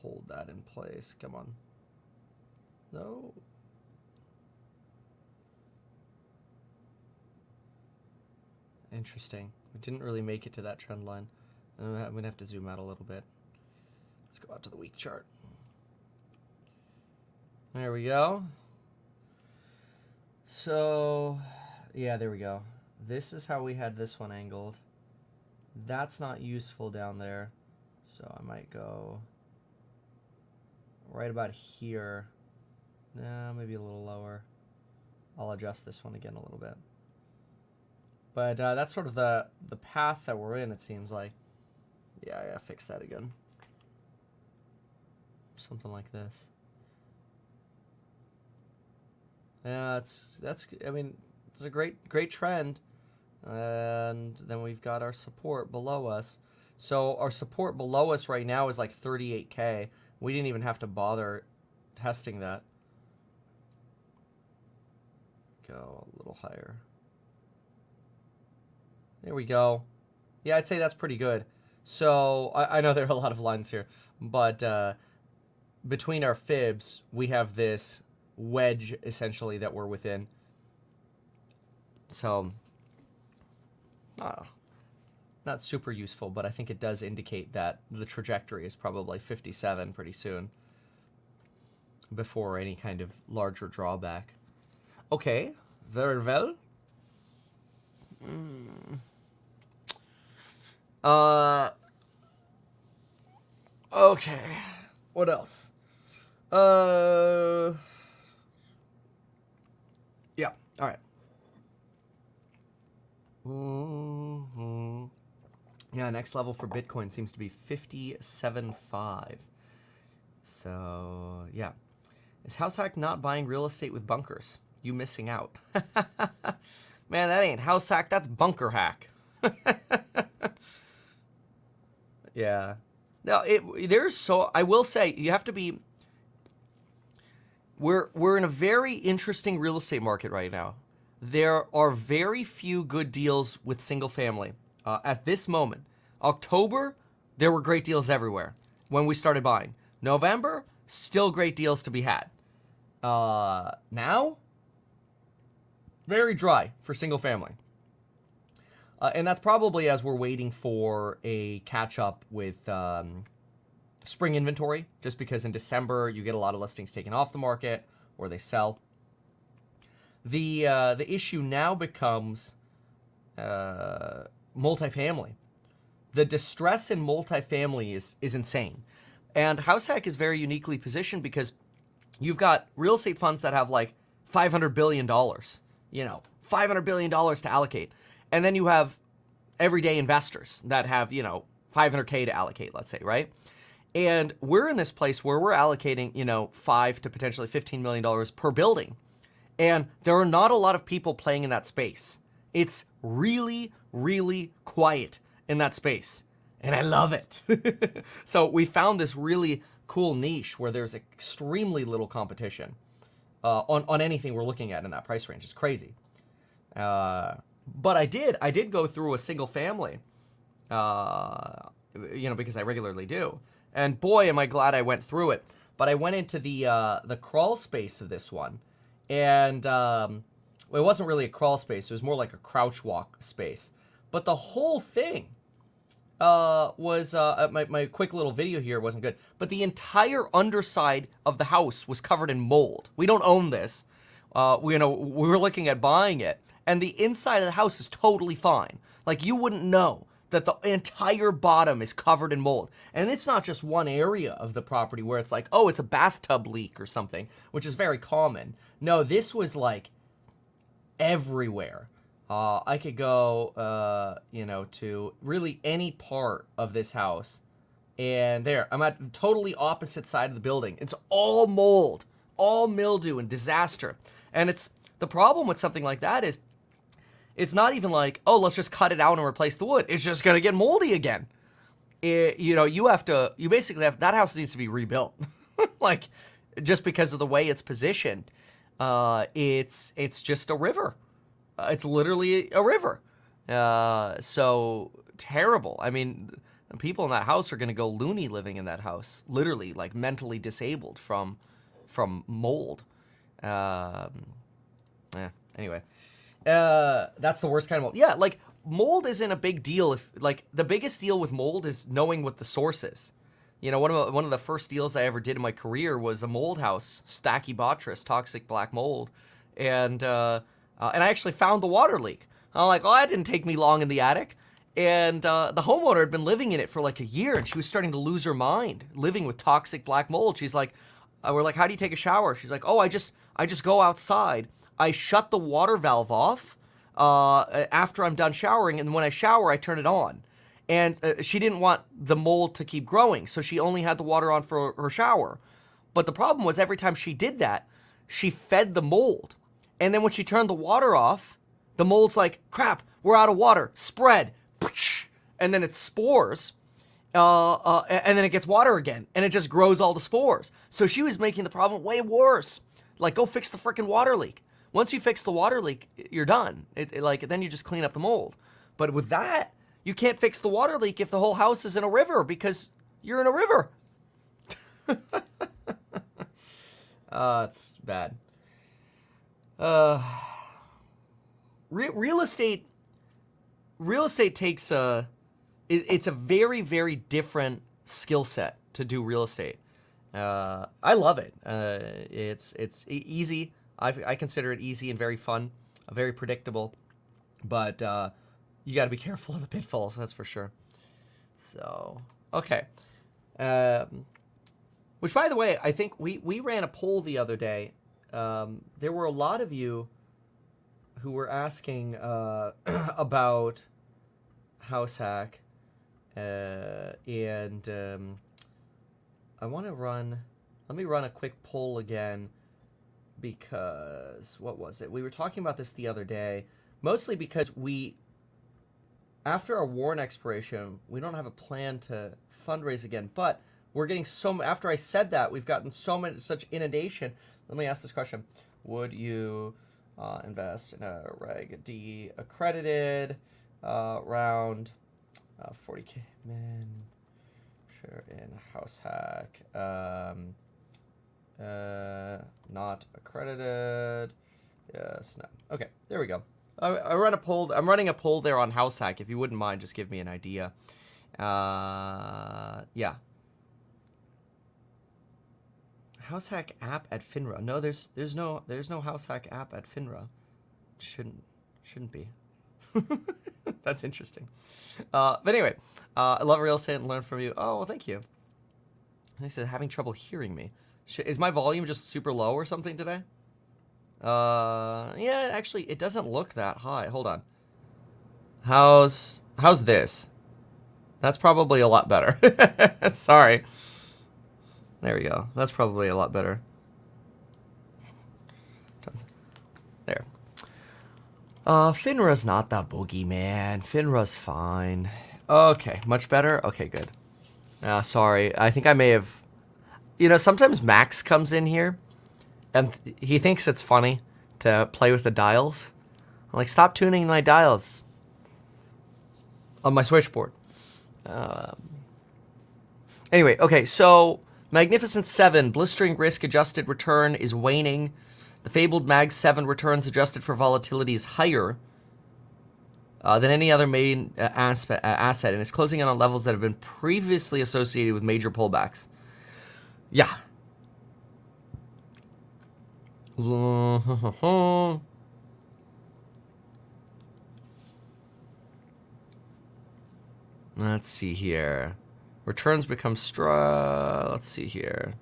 hold that in place. Come on. No. Interesting. We didn't really make it to that trend line. I'm going to have to zoom out a little bit. Let's go out to the week chart. There we go. So, yeah, there we go. This is how we had this one angled. That's not useful down there. So I might go right about here. No, maybe a little lower. I'll adjust this one again a little bit. But that's sort of the path that we're in, it seems like. Yeah, fix that again. Something like this. Yeah, I mean, it's a great trend. And then we've got our support below us. So our support below us right now is like 38K. We didn't even have to bother testing that. Go a little higher. There we go. Yeah, I'd say that's pretty good. So I know there are a lot of lines here, but between our fibs, we have this wedge essentially that we're within. So not super useful, but I think it does indicate that the trajectory is probably 57 pretty soon before any kind of larger drawback. Okay, very well. Okay, what else? Yeah, all right. Yeah, next level for Bitcoin seems to be 57.5. So, yeah. Is Househack not buying real estate with bunkers? You missing out. Man, that ain't Househack, that's Bunker Hack. Yeah. Now, I will say, you have to be, we're in a very interesting real estate market right now. There are very few good deals with single family at this moment. October, there were great deals everywhere when we started buying. November, still great deals to be had. Now, very dry for single family. And that's probably as we're waiting for a catch up with spring inventory, just because in December you get a lot of listings taken off the market or they sell. The issue now becomes multifamily. The distress in multifamily is insane. And HouseHack is very uniquely positioned because you've got real estate funds that have like $500 billion, $500 billion to allocate. And then you have everyday investors that have, $500K to allocate, let's say, right? And we're in this place where we're allocating, $5 to potentially $15 million per building. And there are not a lot of people playing in that space. It's really, really quiet in that space. And I love it. So we found this really cool niche where there's extremely little competition on anything we're looking at in that price range. It's crazy. But I did go through a single family, because I regularly do. And boy, am I glad I went through it. But I went into the crawl space of this one. And it wasn't really a crawl space. It was more like a crouch walk space. But the whole thing was my quick little video here wasn't good, but the entire underside of the house was covered in mold. We don't own this. We were looking at buying it, and the inside of the house is totally fine. Like, you wouldn't know that the entire bottom is covered in mold. And it's not just one area of the property where it's like, oh, it's a bathtub leak or something, which is very common. No, this was like everywhere. I could go, to really any part of this house. And there, I'm at the totally opposite side of the building. It's all mold, all mildew and disaster. And the problem with something like that is it's not even like, oh, let's just cut it out and replace the wood. It's just going to get moldy again. You basically have, that house needs to be rebuilt. Like, just because of the way it's positioned. It's just a river. It's literally a river. So terrible. I mean, people in that house are going to go loony living in that house. Literally, like, mentally disabled from mold. Anyway. That's the worst kind of mold. Yeah, like, mold isn't a big deal if, like, the biggest deal with mold is knowing what the source is. One of the first deals I ever did in my career was a mold house, Stachybotrys, toxic black mold. And I actually found the water leak. I'm like, oh, that didn't take me long in the attic. And the homeowner had been living in it for like a year, and she was starting to lose her mind, living with toxic black mold. She's like, we're like, how do you take a shower? She's like, oh, I just go outside. I shut the water valve off after I'm done showering, and when I shower, I turn it on. And she didn't want the mold to keep growing, so she only had the water on for her shower. But the problem was every time she did that, she fed the mold. And then when she turned the water off, the mold's like, crap, we're out of water, spread. And then it spores, and then it gets water again, and it just grows all the spores. So she was making the problem way worse. Like, go fix the freaking water leak. Once you fix the water leak, you're done. Then you just clean up the mold. But with that, you can't fix the water leak if the whole house is in a river because you're in a river. It's bad. Real estate takes it's a very, very different skill set to do real estate. I love it. It's easy. I consider it easy and very fun, very predictable, but you got to be careful of the pitfalls, that's for sure. So, okay. Which, by the way, I think we ran a poll the other day. There were a lot of you who were asking about HouseHack, and let me run a quick poll again, because, what was it? We were talking about this the other day, mostly because after our warrant expiration, we don't have a plan to fundraise again, but we're getting after I said that, we've gotten such inundation. Let me ask this question. Would you invest in a Reg D accredited round 40K min share in HouseHack? Not accredited. Yes, no. Okay, there we go. I run a poll. I'm running a poll there on House Hack. If you wouldn't mind, just give me an idea. Yeah. House Hack app at FINRA. No, there's no House Hack app at FINRA. Shouldn't be. That's interesting. But anyway, I love real estate and learn from you. Oh, well, thank you. They said having trouble hearing me. Is my volume just super low or something today? Yeah, actually, it doesn't look that high. Hold on. How's this? That's probably a lot better. Sorry. There we go. That's probably a lot better. There. Finra's not the boogeyman. Finra's fine. Okay, much better? Okay, good. Sorry. I think I may have... You know, sometimes Max comes in here, and he thinks it's funny to play with the dials. I'm like, stop tuning my dials on my switchboard. Anyway, okay, so Magnificent 7, blistering risk-adjusted return is waning. The fabled Mag 7 returns adjusted for volatility is higher than any other main asset, and is closing in on levels that have been previously associated with major pullbacks. Yeah. Let's see here. Returns become let's see here.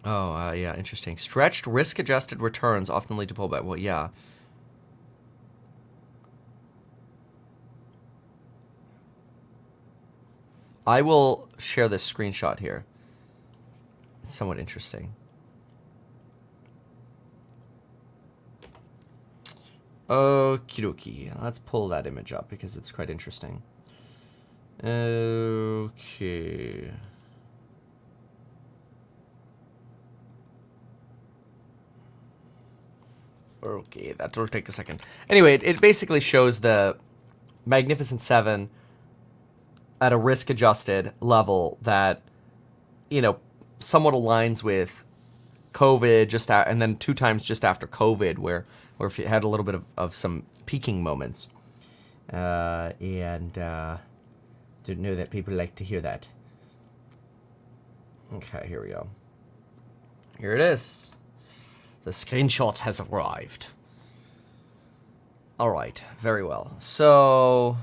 Oh, yeah, interesting. Stretched risk-adjusted returns often lead to pullback. Well, yeah. I will share this screenshot here. It's somewhat interesting. Okie dokie. Let's pull that image up because it's quite interesting. Okay. Okay, that will take a second. Anyway, it basically shows the Magnificent 7 at a risk-adjusted level that, you know, somewhat aligns with COVID and then 2 times just after COVID, where if you had a little bit of some peaking moments. And didn't know that people like to hear that. Okay, here we go. Here it is. The screenshot has arrived. All right, very well. So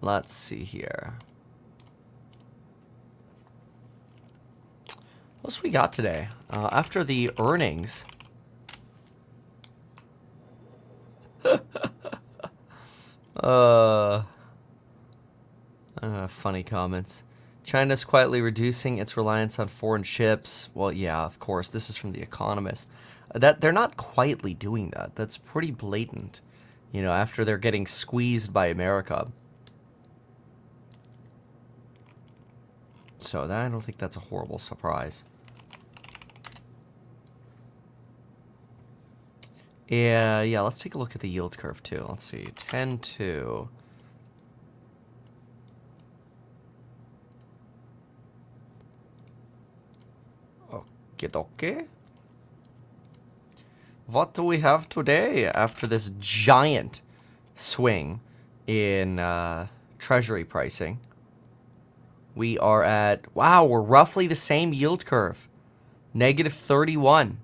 let's see here. What else we got today? After the earnings. Funny comments. China's quietly reducing its reliance on foreign ships. Well, yeah, of course. This is from The Economist. That they're not quietly doing that. That's pretty blatant. You know, after they're getting squeezed by America. So I don't think that's a horrible surprise. Yeah, let's take a look at the yield curve too. Let's see, 10-2. Okay. What do we have today after this giant swing in treasury pricing? We are at, wow, we're roughly the same yield curve. -31.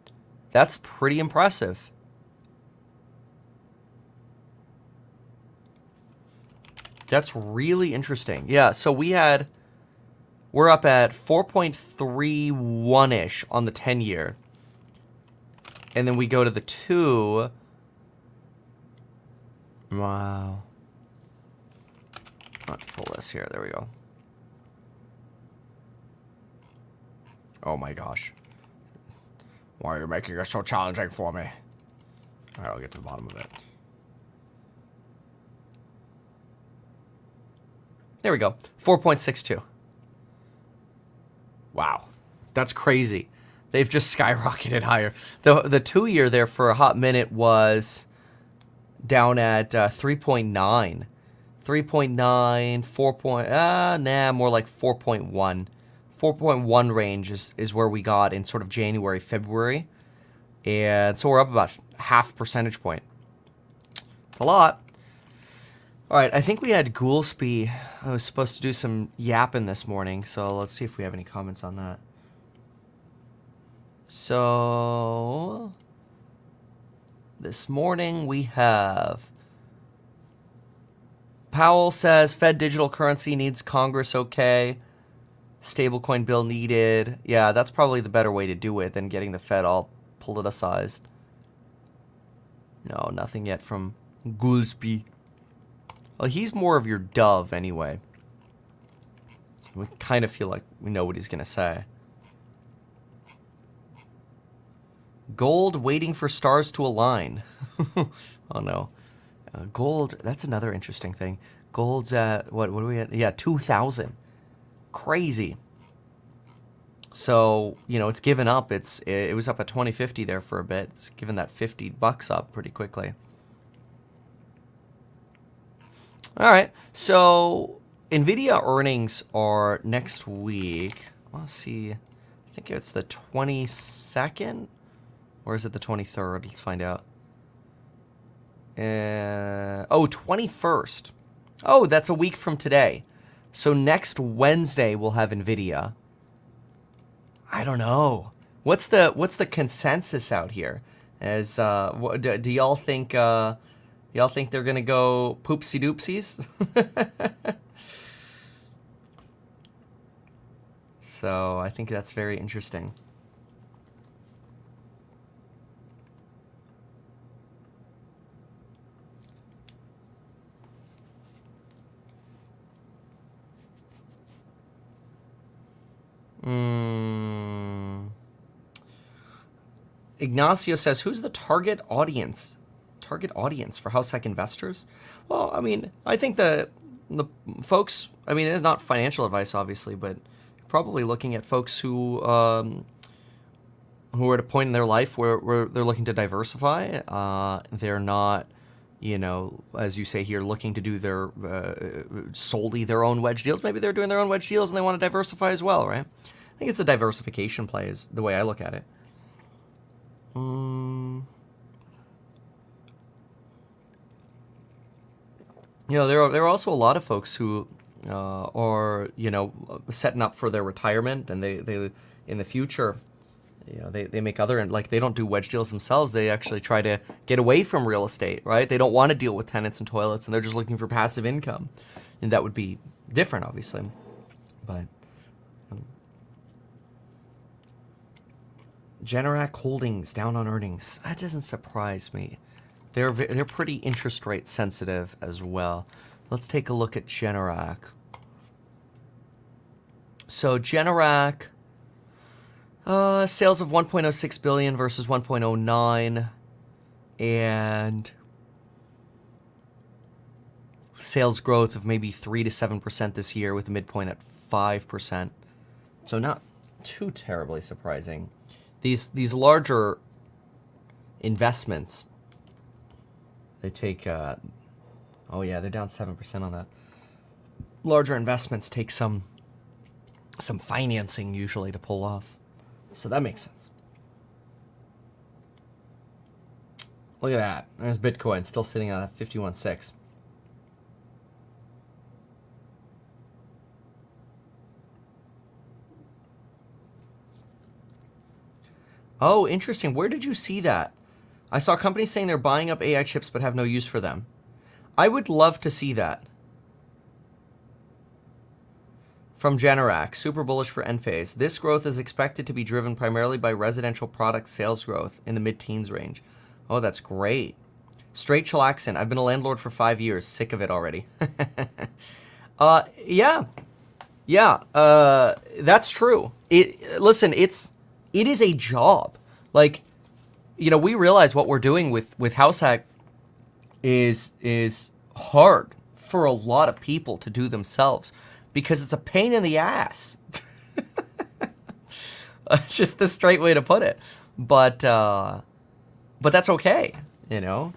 That's pretty impressive. That's really interesting. Yeah, so we're up at 4.31-ish on the 10-year. And then we go to the 2. Wow. Let's pull this here. There we go. Oh my gosh. Why are you making it so challenging for me? Alright, I'll get to the bottom of it. There we go. 4.62. Wow. That's crazy. They've just skyrocketed higher. The 2-year there for a hot minute was down at 3.9. 3.9, 4. More like 4.1. 4.1 range is where we got in sort of January, February. And so we're up about half percentage point. It's a lot. All right, I think we had Goolsby. I was supposed to do some yapping this morning, so let's see if we have any comments on that. So this morning we have Powell says Fed digital currency needs Congress okay. Stablecoin bill needed. Yeah, that's probably the better way to do it than getting the Fed all politicized. No, nothing yet from Goolsby. Well, he's more of your dove anyway. We kind of feel like we know what he's going to say. Gold waiting for stars to align. Oh, no. Gold, that's another interesting thing. Gold's at, what are we at? Yeah, 2,000. Crazy. So, you know, it's given up. It was up at 2050 there for a bit. It's given that $50 up pretty quickly. All right. So, NVIDIA earnings are next week. Let's see. I think it's the 22nd. Or is it the 23rd? Let's find out. 21st. Oh, that's a week from today. So next Wednesday we'll have NVIDIA. I don't know. What's the consensus out here? As do y'all think they're gonna go poopsie doopsies? So I think that's very interesting. Ignacio says, who's the target audience? Target audience for house hack investors? Well, I mean, I think the folks, I mean, it's not financial advice, obviously, but probably looking at folks who are at a point in their life where they're looking to diversify. They're not, you know, as you say here, looking to do their solely their own wedge deals. Maybe they're doing their own wedge deals and they want to diversify as well, right? I think it's a diversification play is the way I look at it. You know, there are also a lot of folks who are, you know, setting up for their retirement, and they in the future, you know, they make other, like, they don't do wedge deals themselves. They actually try to get away from real estate, right? They don't want to deal with tenants and toilets, and they're just looking for passive income, and that would be different, obviously, but. Generac Holdings down on earnings. That doesn't surprise me. They're pretty interest rate sensitive as well. Let's take a look at Generac. So Generac, sales of 1.06 billion versus 1.09, and sales growth of maybe 3 to 7% this year, with a midpoint at 5%. So not too terribly surprising. These larger investments, they take, oh yeah, they're down 7% on that. Larger investments take some financing usually to pull off. So that makes sense. Look at that. There's Bitcoin still sitting at 51.6. Oh, interesting. Where did you see that? I saw companies saying they're buying up AI chips but have no use for them. I would love to see that. From Generac, super bullish for Enphase. This growth is expected to be driven primarily by residential product sales growth in the mid-teens range. Oh, that's great. Straight chillaxin. I've been a landlord for 5 years. Sick of it already. Yeah. Yeah, that's true. Listen, it is a job. Like, you know, we realize what we're doing with house hack is hard for a lot of people to do themselves because it's a pain in the ass. It's just the straight way to put it. But that's okay, you know.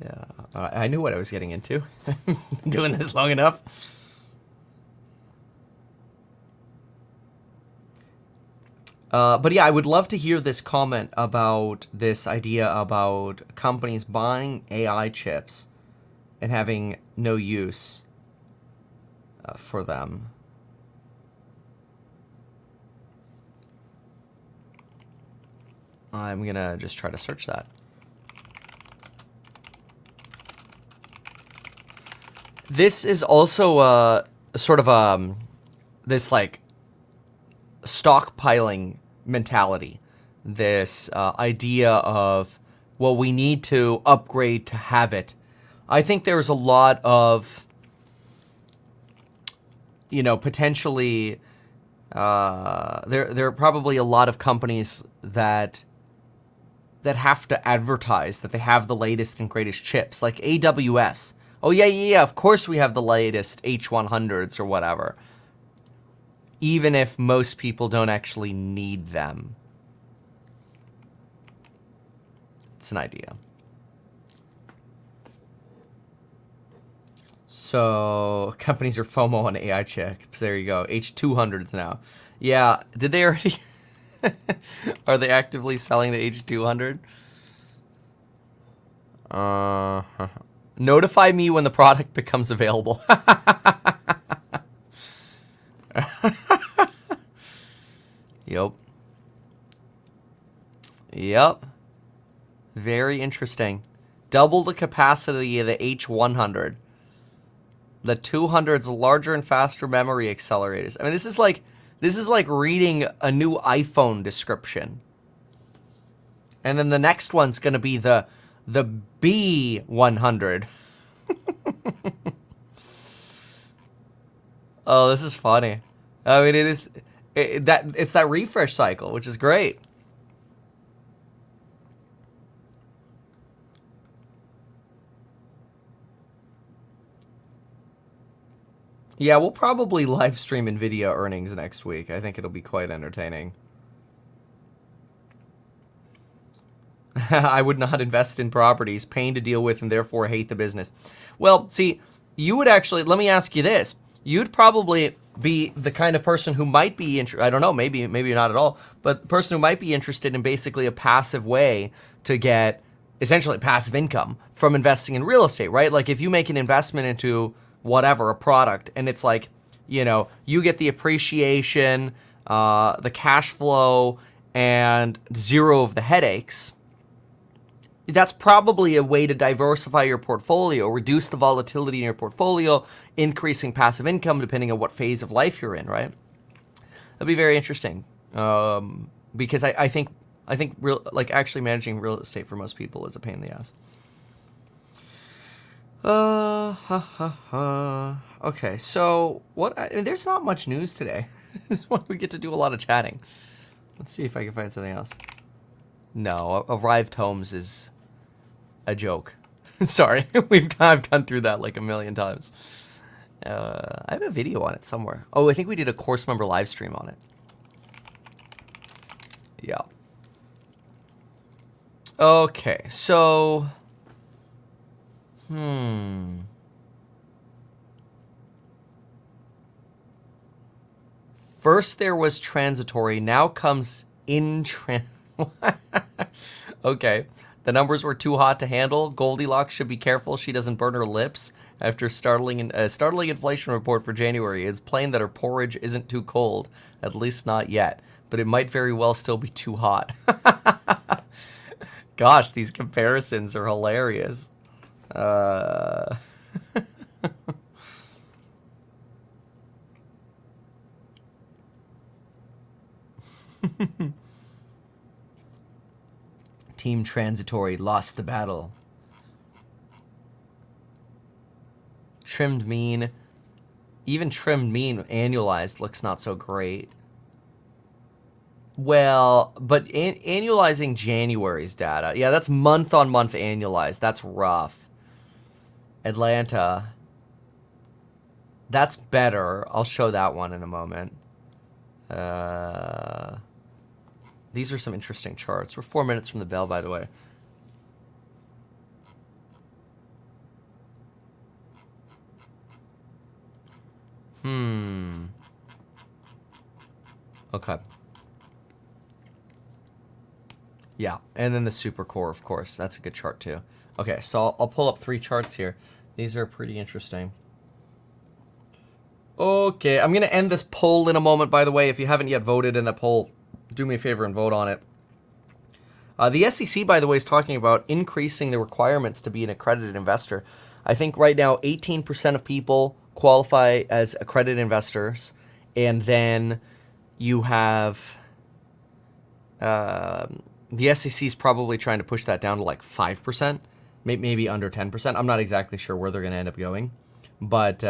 Yeah, I knew what I was getting into. Been doing this long enough. But yeah, I would love to hear this comment about this idea about companies buying AI chips and having no use for them. I'm gonna just try to search that. This is also sort of this like stockpiling mentality. This idea of, well, we need to upgrade to have it. I think there's a lot of, you know, potentially there are probably a lot of companies that have to advertise that they have the latest and greatest chips, like AWS. Oh yeah, of course we have the latest H100s or whatever, even if most people don't actually need them. It's an idea. So companies are FOMO on AI chips. There you go. H200s now. Yeah, did they already? Are they actively selling the H200? Notify me when the product becomes available. Yep. Yep. Very interesting. Double the capacity of the H100. The 200's larger and faster memory accelerators. I mean, this is like reading a new iPhone description. And then the next one's going to be the B100. Oh, this is funny. I mean, it's that refresh cycle, which is great. Yeah, we'll probably live stream NVIDIA earnings next week. I think it'll be quite entertaining. I would not invest in properties, pain to deal with, and therefore hate the business. Well, see, you would actually, let me ask you this. You'd probably be the kind of person who might be, I don't know, maybe not at all, but the person who might be interested in basically a passive way to get essentially passive income from investing in real estate, right? Like if you make an investment into whatever, a product, and it's like, you know, you get the appreciation, the cash flow, and zero of the headaches. That's probably a way to diversify your portfolio, reduce the volatility in your portfolio, increasing passive income depending on what phase of life you're in, right? That'd be very interesting, because I think real, like actually managing real estate for most people is a pain in the ass. Okay, so what? I mean, there's not much news today. This is why we get to do a lot of chatting. Let's see if I can find something else. No, arrived homes is a joke. Sorry, I've gone through that like a million times. I have a video on it somewhere. Oh, I think we did a course member live stream on it. Yeah. Okay, so first there was transitory, now comes Okay. The numbers were too hot to handle. Goldilocks should be careful she doesn't burn her lips. After startling inflation report for January, it's plain that her porridge isn't too cold, at least not yet. But it might very well still be too hot. Gosh, these comparisons are hilarious. Team Transitory lost the battle. Trimmed mean. Even trimmed mean annualized looks not so great. Well, but annualizing January's data. Yeah, that's month-on-month annualized. That's rough. Atlanta. That's better. I'll show that one in a moment. These are some interesting charts. We're 4 minutes from the bell, by the way. Okay. Yeah, and then the super core, of course. That's a good chart too. Okay, so I'll pull up 3 charts here. These are pretty interesting. Okay, I'm going to end this poll in a moment, by the way. If you haven't yet voted in the poll, do me a favor and vote on it. The SEC, by the way, is talking about increasing the requirements to be an accredited investor. I think right now 18% of people qualify as accredited investors, and then you have the SEC is probably trying to push that down to like 5%, maybe under 10%. I'm not exactly sure where they're going to end up going, but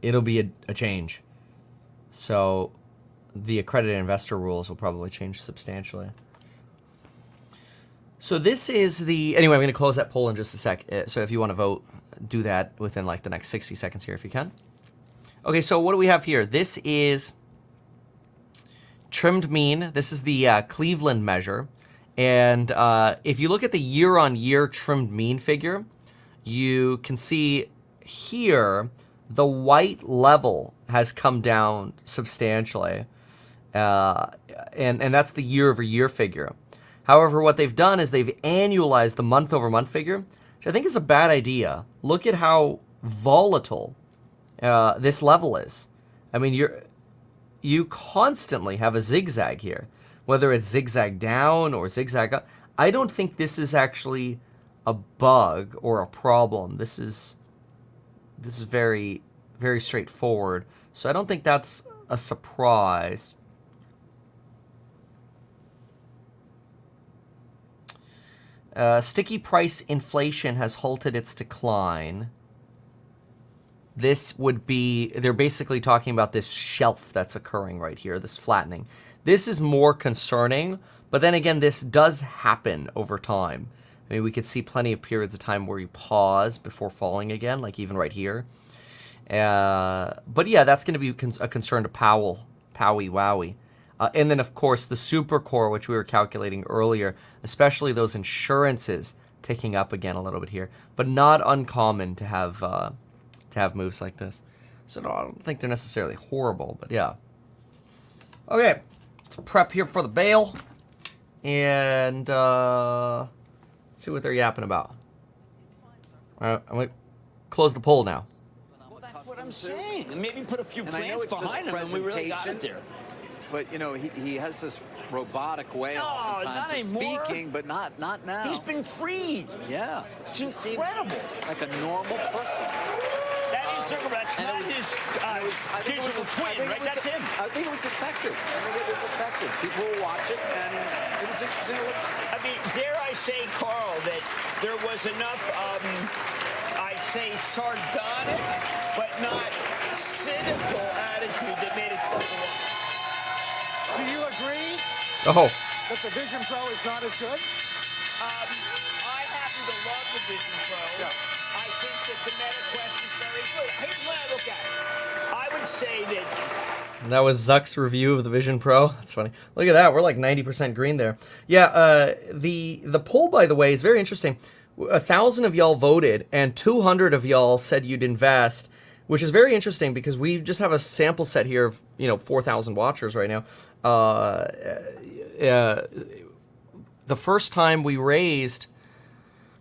it'll be a change. So the accredited investor rules will probably change substantially. So this is the, anyway, I'm going to close that poll in just a sec. So if you want to vote, do that within like the next 60 seconds here if you can. Okay, so what do we have here? This is trimmed mean. This is the Cleveland measure. And if you look at the year-on-year trimmed mean figure, you can see here the white level has come down substantially. And that's the year-over-year figure. However, what they've done is they've annualized the month-over-month figure, which I think is a bad idea. Look at how volatile this level is. I mean, you constantly have a zigzag here, whether it's zigzag down or zigzag up. I don't think this is actually a bug or a problem. This is very, very straightforward. So I don't think that's a surprise. Sticky price inflation has halted its decline. This would be, they're basically talking about this shelf that's occurring right here, this flattening. This is more concerning, but then again, this does happen over time. I mean, we could see plenty of periods of time where you pause before falling again, like even right here. But yeah, that's going to be a concern to Powell, Powie Wowie. And then, of course, the super core, which we were calculating earlier, especially those insurances ticking up again a little bit here, but not uncommon to have moves like this. So no, I don't think they're necessarily horrible, but yeah. Okay, let's prep here for the bail, and let's see what they're yapping about. I'm going to close the poll now. Well, that's what I'm saying. And maybe put a few plants behind him, and we really got it there. But, you know, he has this robotic way oftentimes of speaking, but not now. He's been freed. Yeah. It's incredible. Like a normal person. That is that's not his digital twin, right? That's him. I think it was effective. I think it was effective. People will watch it, and it was interesting to listen to. I mean, dare I say, Carl, that there was enough, I'd say, sardonic, but not cynical attitude that made it fun to watch. Do you agree Oh, that the Vision Pro is not as good? I happen to love the Vision Pro. Yeah. I think that the Meta Quest is very good. Here's the way I look at it. I would say that that was Zuck's review of the Vision Pro. That's funny. Look at that. We're like 90% green there. Yeah, the poll, by the way, is very interesting. 1,000 of y'all voted, and 200 of y'all said you'd invest, which is very interesting because we just have a sample set here of, 4,000 watchers right now. The first time we raised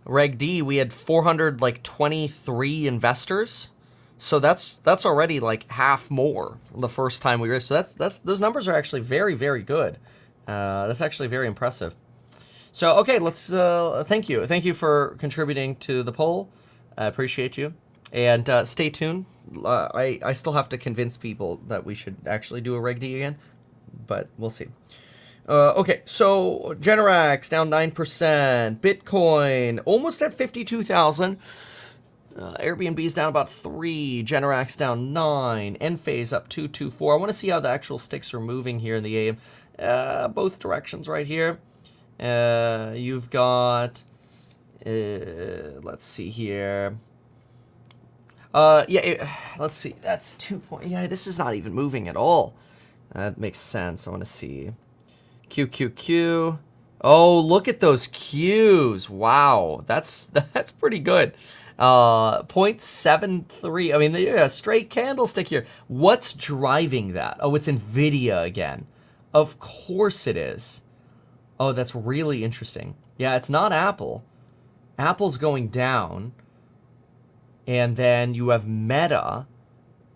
Reg D, we had 423 investors. So that's already like half more the first time we raised. So that's those numbers are actually very, very good. That's actually very impressive. So okay, let's thank you for contributing to the poll. I appreciate you, and stay tuned. I still have to convince people that we should actually do a Reg D again, but we'll see. Okay, so Generac down 9%, Bitcoin almost at 52,000. Airbnb's down about 3, Generac's down 9, Enphase up 224. I want to see how the actual sticks are moving here in the AM. Both directions right here. You've got, let's see here. Let's see. That's 2 point. Yeah, this is not even moving at all. That makes sense. I want to see. QQQ. Oh, look at those Qs. Wow, that's pretty good. 0.73. I mean, a straight candlestick here. What's driving that? Oh, it's Nvidia again. Of course it is. Oh, that's really interesting. Yeah, it's not Apple. Apple's going down. And then you have Meta,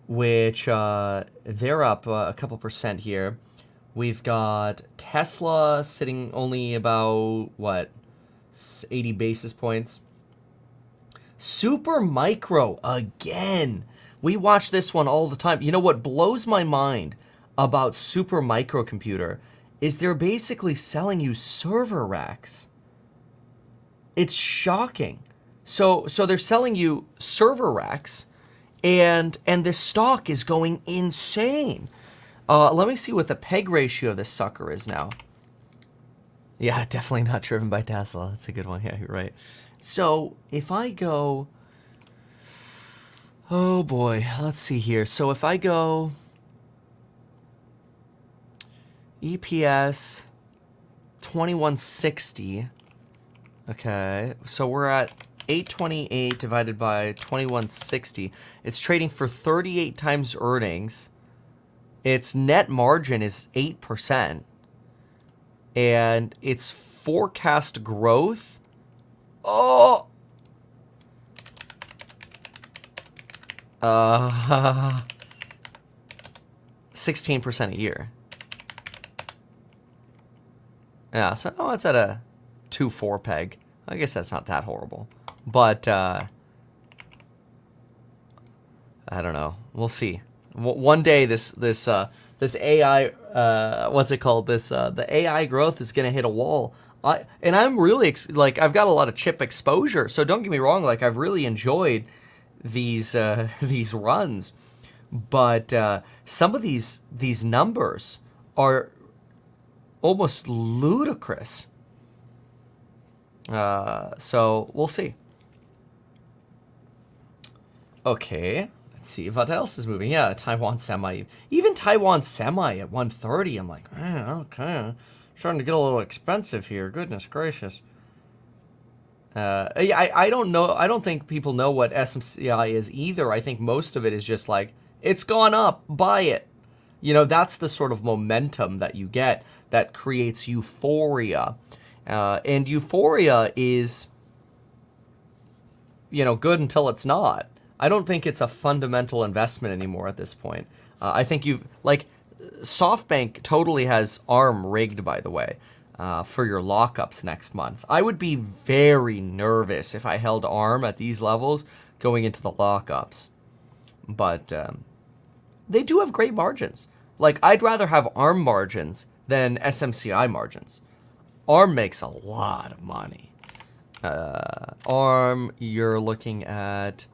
which they're up a couple percent here. We've got Tesla sitting only about, what, 80 basis points. Super Micro, again. We watch this one all the time. You know what blows my mind about Super Micro Computer is they're basically selling you server racks. It's shocking. So they're selling you server racks, and this stock is going insane. Let me see what the PEG ratio of this sucker is now. Yeah, definitely not driven by Tesla. That's a good one. Yeah, you're right. So if I go, oh boy, let's see here. So if I go EPS 2160, okay, so we're at 828 divided by 2160. It's trading for 38 times earnings. Its net margin is 8%. And its forecast growth, 16% a year. Yeah, so it's at a 2.4 peg. I guess that's not that horrible. But, I don't know. We'll see. One day this AI, what's it called? The AI growth is going to hit a wall. And I'm really, I've got a lot of chip exposure. So don't get me wrong. Like, I've really enjoyed these runs. But some of these numbers are almost ludicrous. So we'll see. Okay, let's see what else is moving. Yeah, Taiwan Semi. Even Taiwan Semi at 130. I'm like, man, okay, starting to get a little expensive here. Goodness gracious. I don't know. I don't think people know what SMCI is either. I think most of it is just like, it's gone up, buy it. You know, that's the sort of momentum that you get that creates euphoria. And euphoria is, you know, good until it's not. I don't think it's a fundamental investment anymore at this point. I think SoftBank totally has ARM rigged, by the way, for your lockups next month. I would be very nervous if I held ARM at these levels going into the lockups. But they do have great margins. Like, I'd rather have ARM margins than SMCI margins. ARM makes a lot of money. ARM, you're looking at...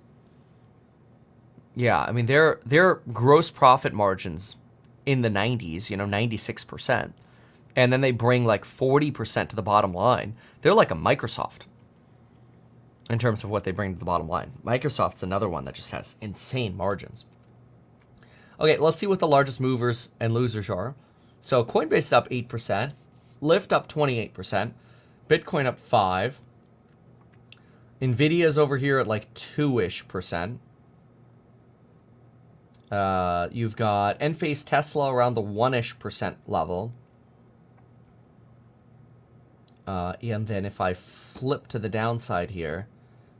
Yeah, I mean, their gross profit margins in the 90s, you know, 96%. And then they bring like 40% to the bottom line. They're like a Microsoft in terms of what they bring to the bottom line. Microsoft's another one that just has insane margins. Okay, let's see what the largest movers and losers are. So Coinbase is up 8%, Lyft up 28%, Bitcoin up 5%, Nvidia's over here at like 2-ish%. You've got Enphase Tesla around the 1-ish% level. And then if I flip to the downside here,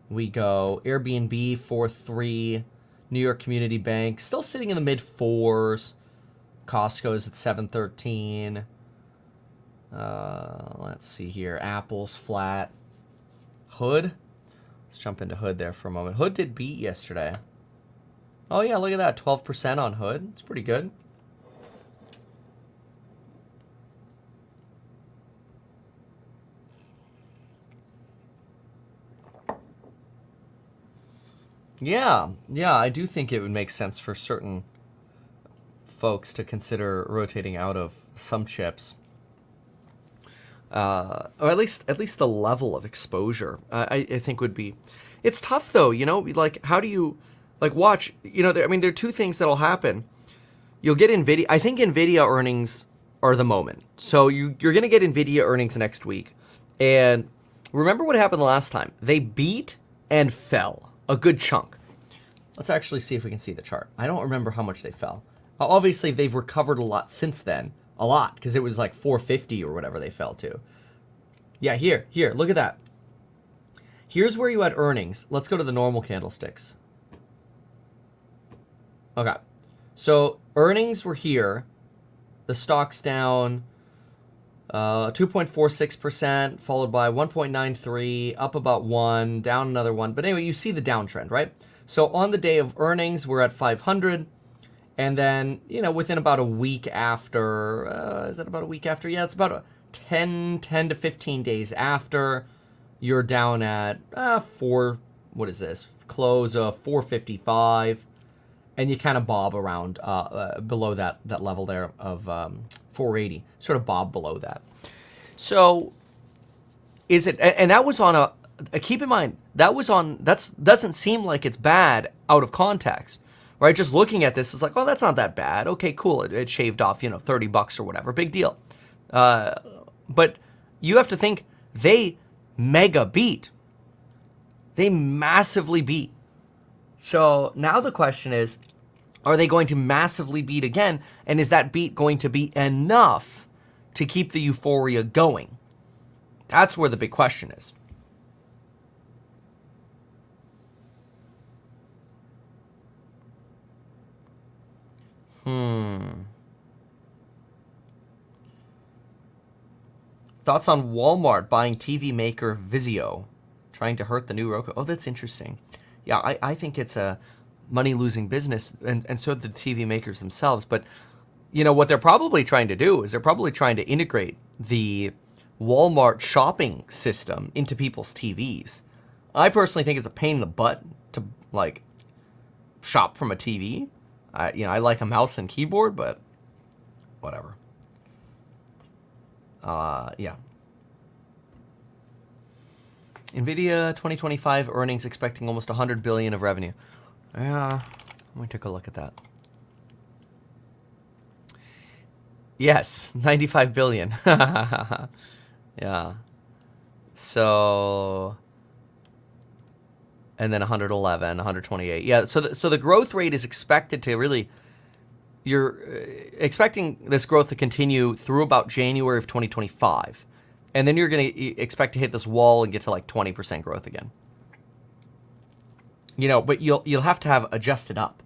we go Airbnb 4.3, New York Community Bank still sitting in the mid 4s. Costco's at 7.13. Let's see here. Apple's flat. Hood. Let's jump into Hood there for a moment. Hood did beat yesterday. Oh yeah, look at that. 12% on Hood. It's pretty good. Yeah, I do think it would make sense for certain folks to consider rotating out of some chips. Or at least the level of exposure, I think would be... It's tough though, you know, like how do you... Like, watch, you know, there are two things that'll happen. You'll get NVIDIA. I think NVIDIA earnings are the moment. So you're going to get NVIDIA earnings next week. And remember what happened the last time. They beat and fell a good chunk. Let's actually see if we can see the chart. I don't remember how much they fell. Obviously, they've recovered a lot since then. A lot, because it was like 450 or whatever they fell to. Yeah, here, look at that. Here's where you had earnings. Let's go to the normal candlesticks. Okay. So earnings were here. The stock's down 2.46%, followed by 1.93, up about 1, down another 1. But anyway, you see the downtrend, right? So on the day of earnings, we're at 500. And then, you know, within about a week after, is that about a week after? Yeah, it's about 10 to 15 days after, you're down at what is this? Close of 455. And you kind of bob around below that level there of 480, sort of bob below that. So is it, and that was on keep in mind, doesn't seem like it's bad out of context, right? Just looking at this, it's like, oh, that's not that bad. Okay, cool. It shaved off, $30 or whatever. Big deal. But you have to think they mega beat. They massively beat. So now the question is, are they going to massively beat again? And is that beat going to be enough to keep the euphoria going? That's where the big question is. Thoughts on Walmart buying TV maker Vizio, trying to hurt the new Roku? Oh, that's interesting. Yeah, I think it's a money-losing business, and so the TV makers themselves. But, what they're probably trying to do is they're probably trying to integrate the Walmart shopping system into people's TVs. I personally think it's a pain in the butt to, shop from a TV. I like a mouse and keyboard, but whatever. Yeah. NVIDIA 2025 earnings expecting almost $100 billion of revenue. Let me take a look at that. Yes, $95 billion. Yeah. So, and then 111, 128. Yeah, so the growth rate is expected to really, you're expecting this growth to continue through about January of 2025. And then you're going to expect to hit this wall and get to 20% growth again. But you'll have to have adjusted up.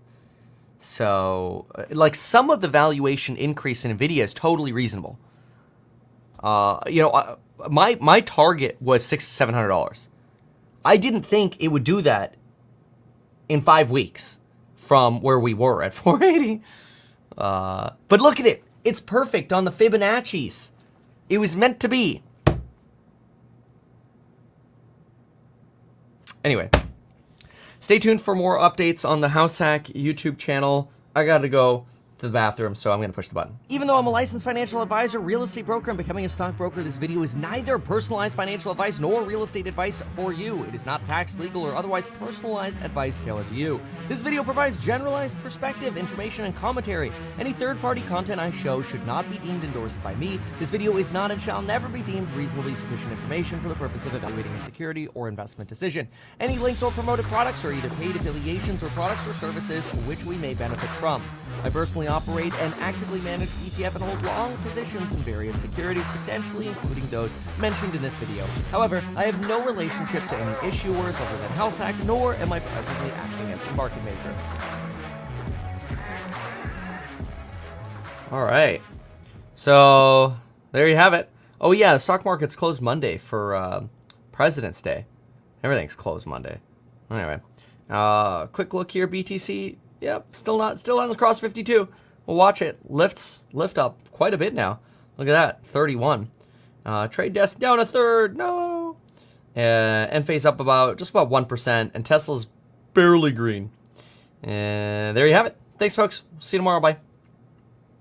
So, some of the valuation increase in NVIDIA is totally reasonable. My target was $600 to $700. I didn't think it would do that in 5 weeks from where we were at 480. But look at it. It's perfect on the Fibonacci's. It was meant to be. Anyway, stay tuned for more updates on the House Hack YouTube channel. I gotta go to the bathroom, so I'm going to push the button. Even though I'm a licensed financial advisor, real estate broker, and becoming a stockbroker, this video is neither personalized financial advice nor real estate advice for you. It is not tax, legal, or otherwise personalized advice tailored to you. This video provides generalized perspective, information, and commentary. Any third-party content I show should not be deemed endorsed by me. This video is not and shall never be deemed reasonably sufficient information for the purpose of evaluating a security or investment decision. Any links or promoted products are either paid affiliations or products or services which we may benefit from. I personally operate and actively manage ETF and hold long positions in various securities, potentially including those mentioned in this video. However, I have no relationship to any issuers other than House Hack, nor am I presently acting as a market maker. All right. So, there you have it. Oh yeah, the stock market's closed Monday for President's Day. Everything's closed Monday. Anyway, quick look here, BTC. Yep, still on across 52. We'll watch it. Lift up quite a bit now. Look at that, 31. Trade desk down a third. No. Enphase up just about 1%, and Tesla's barely green. And there you have it. Thanks, folks. See you tomorrow. Bye.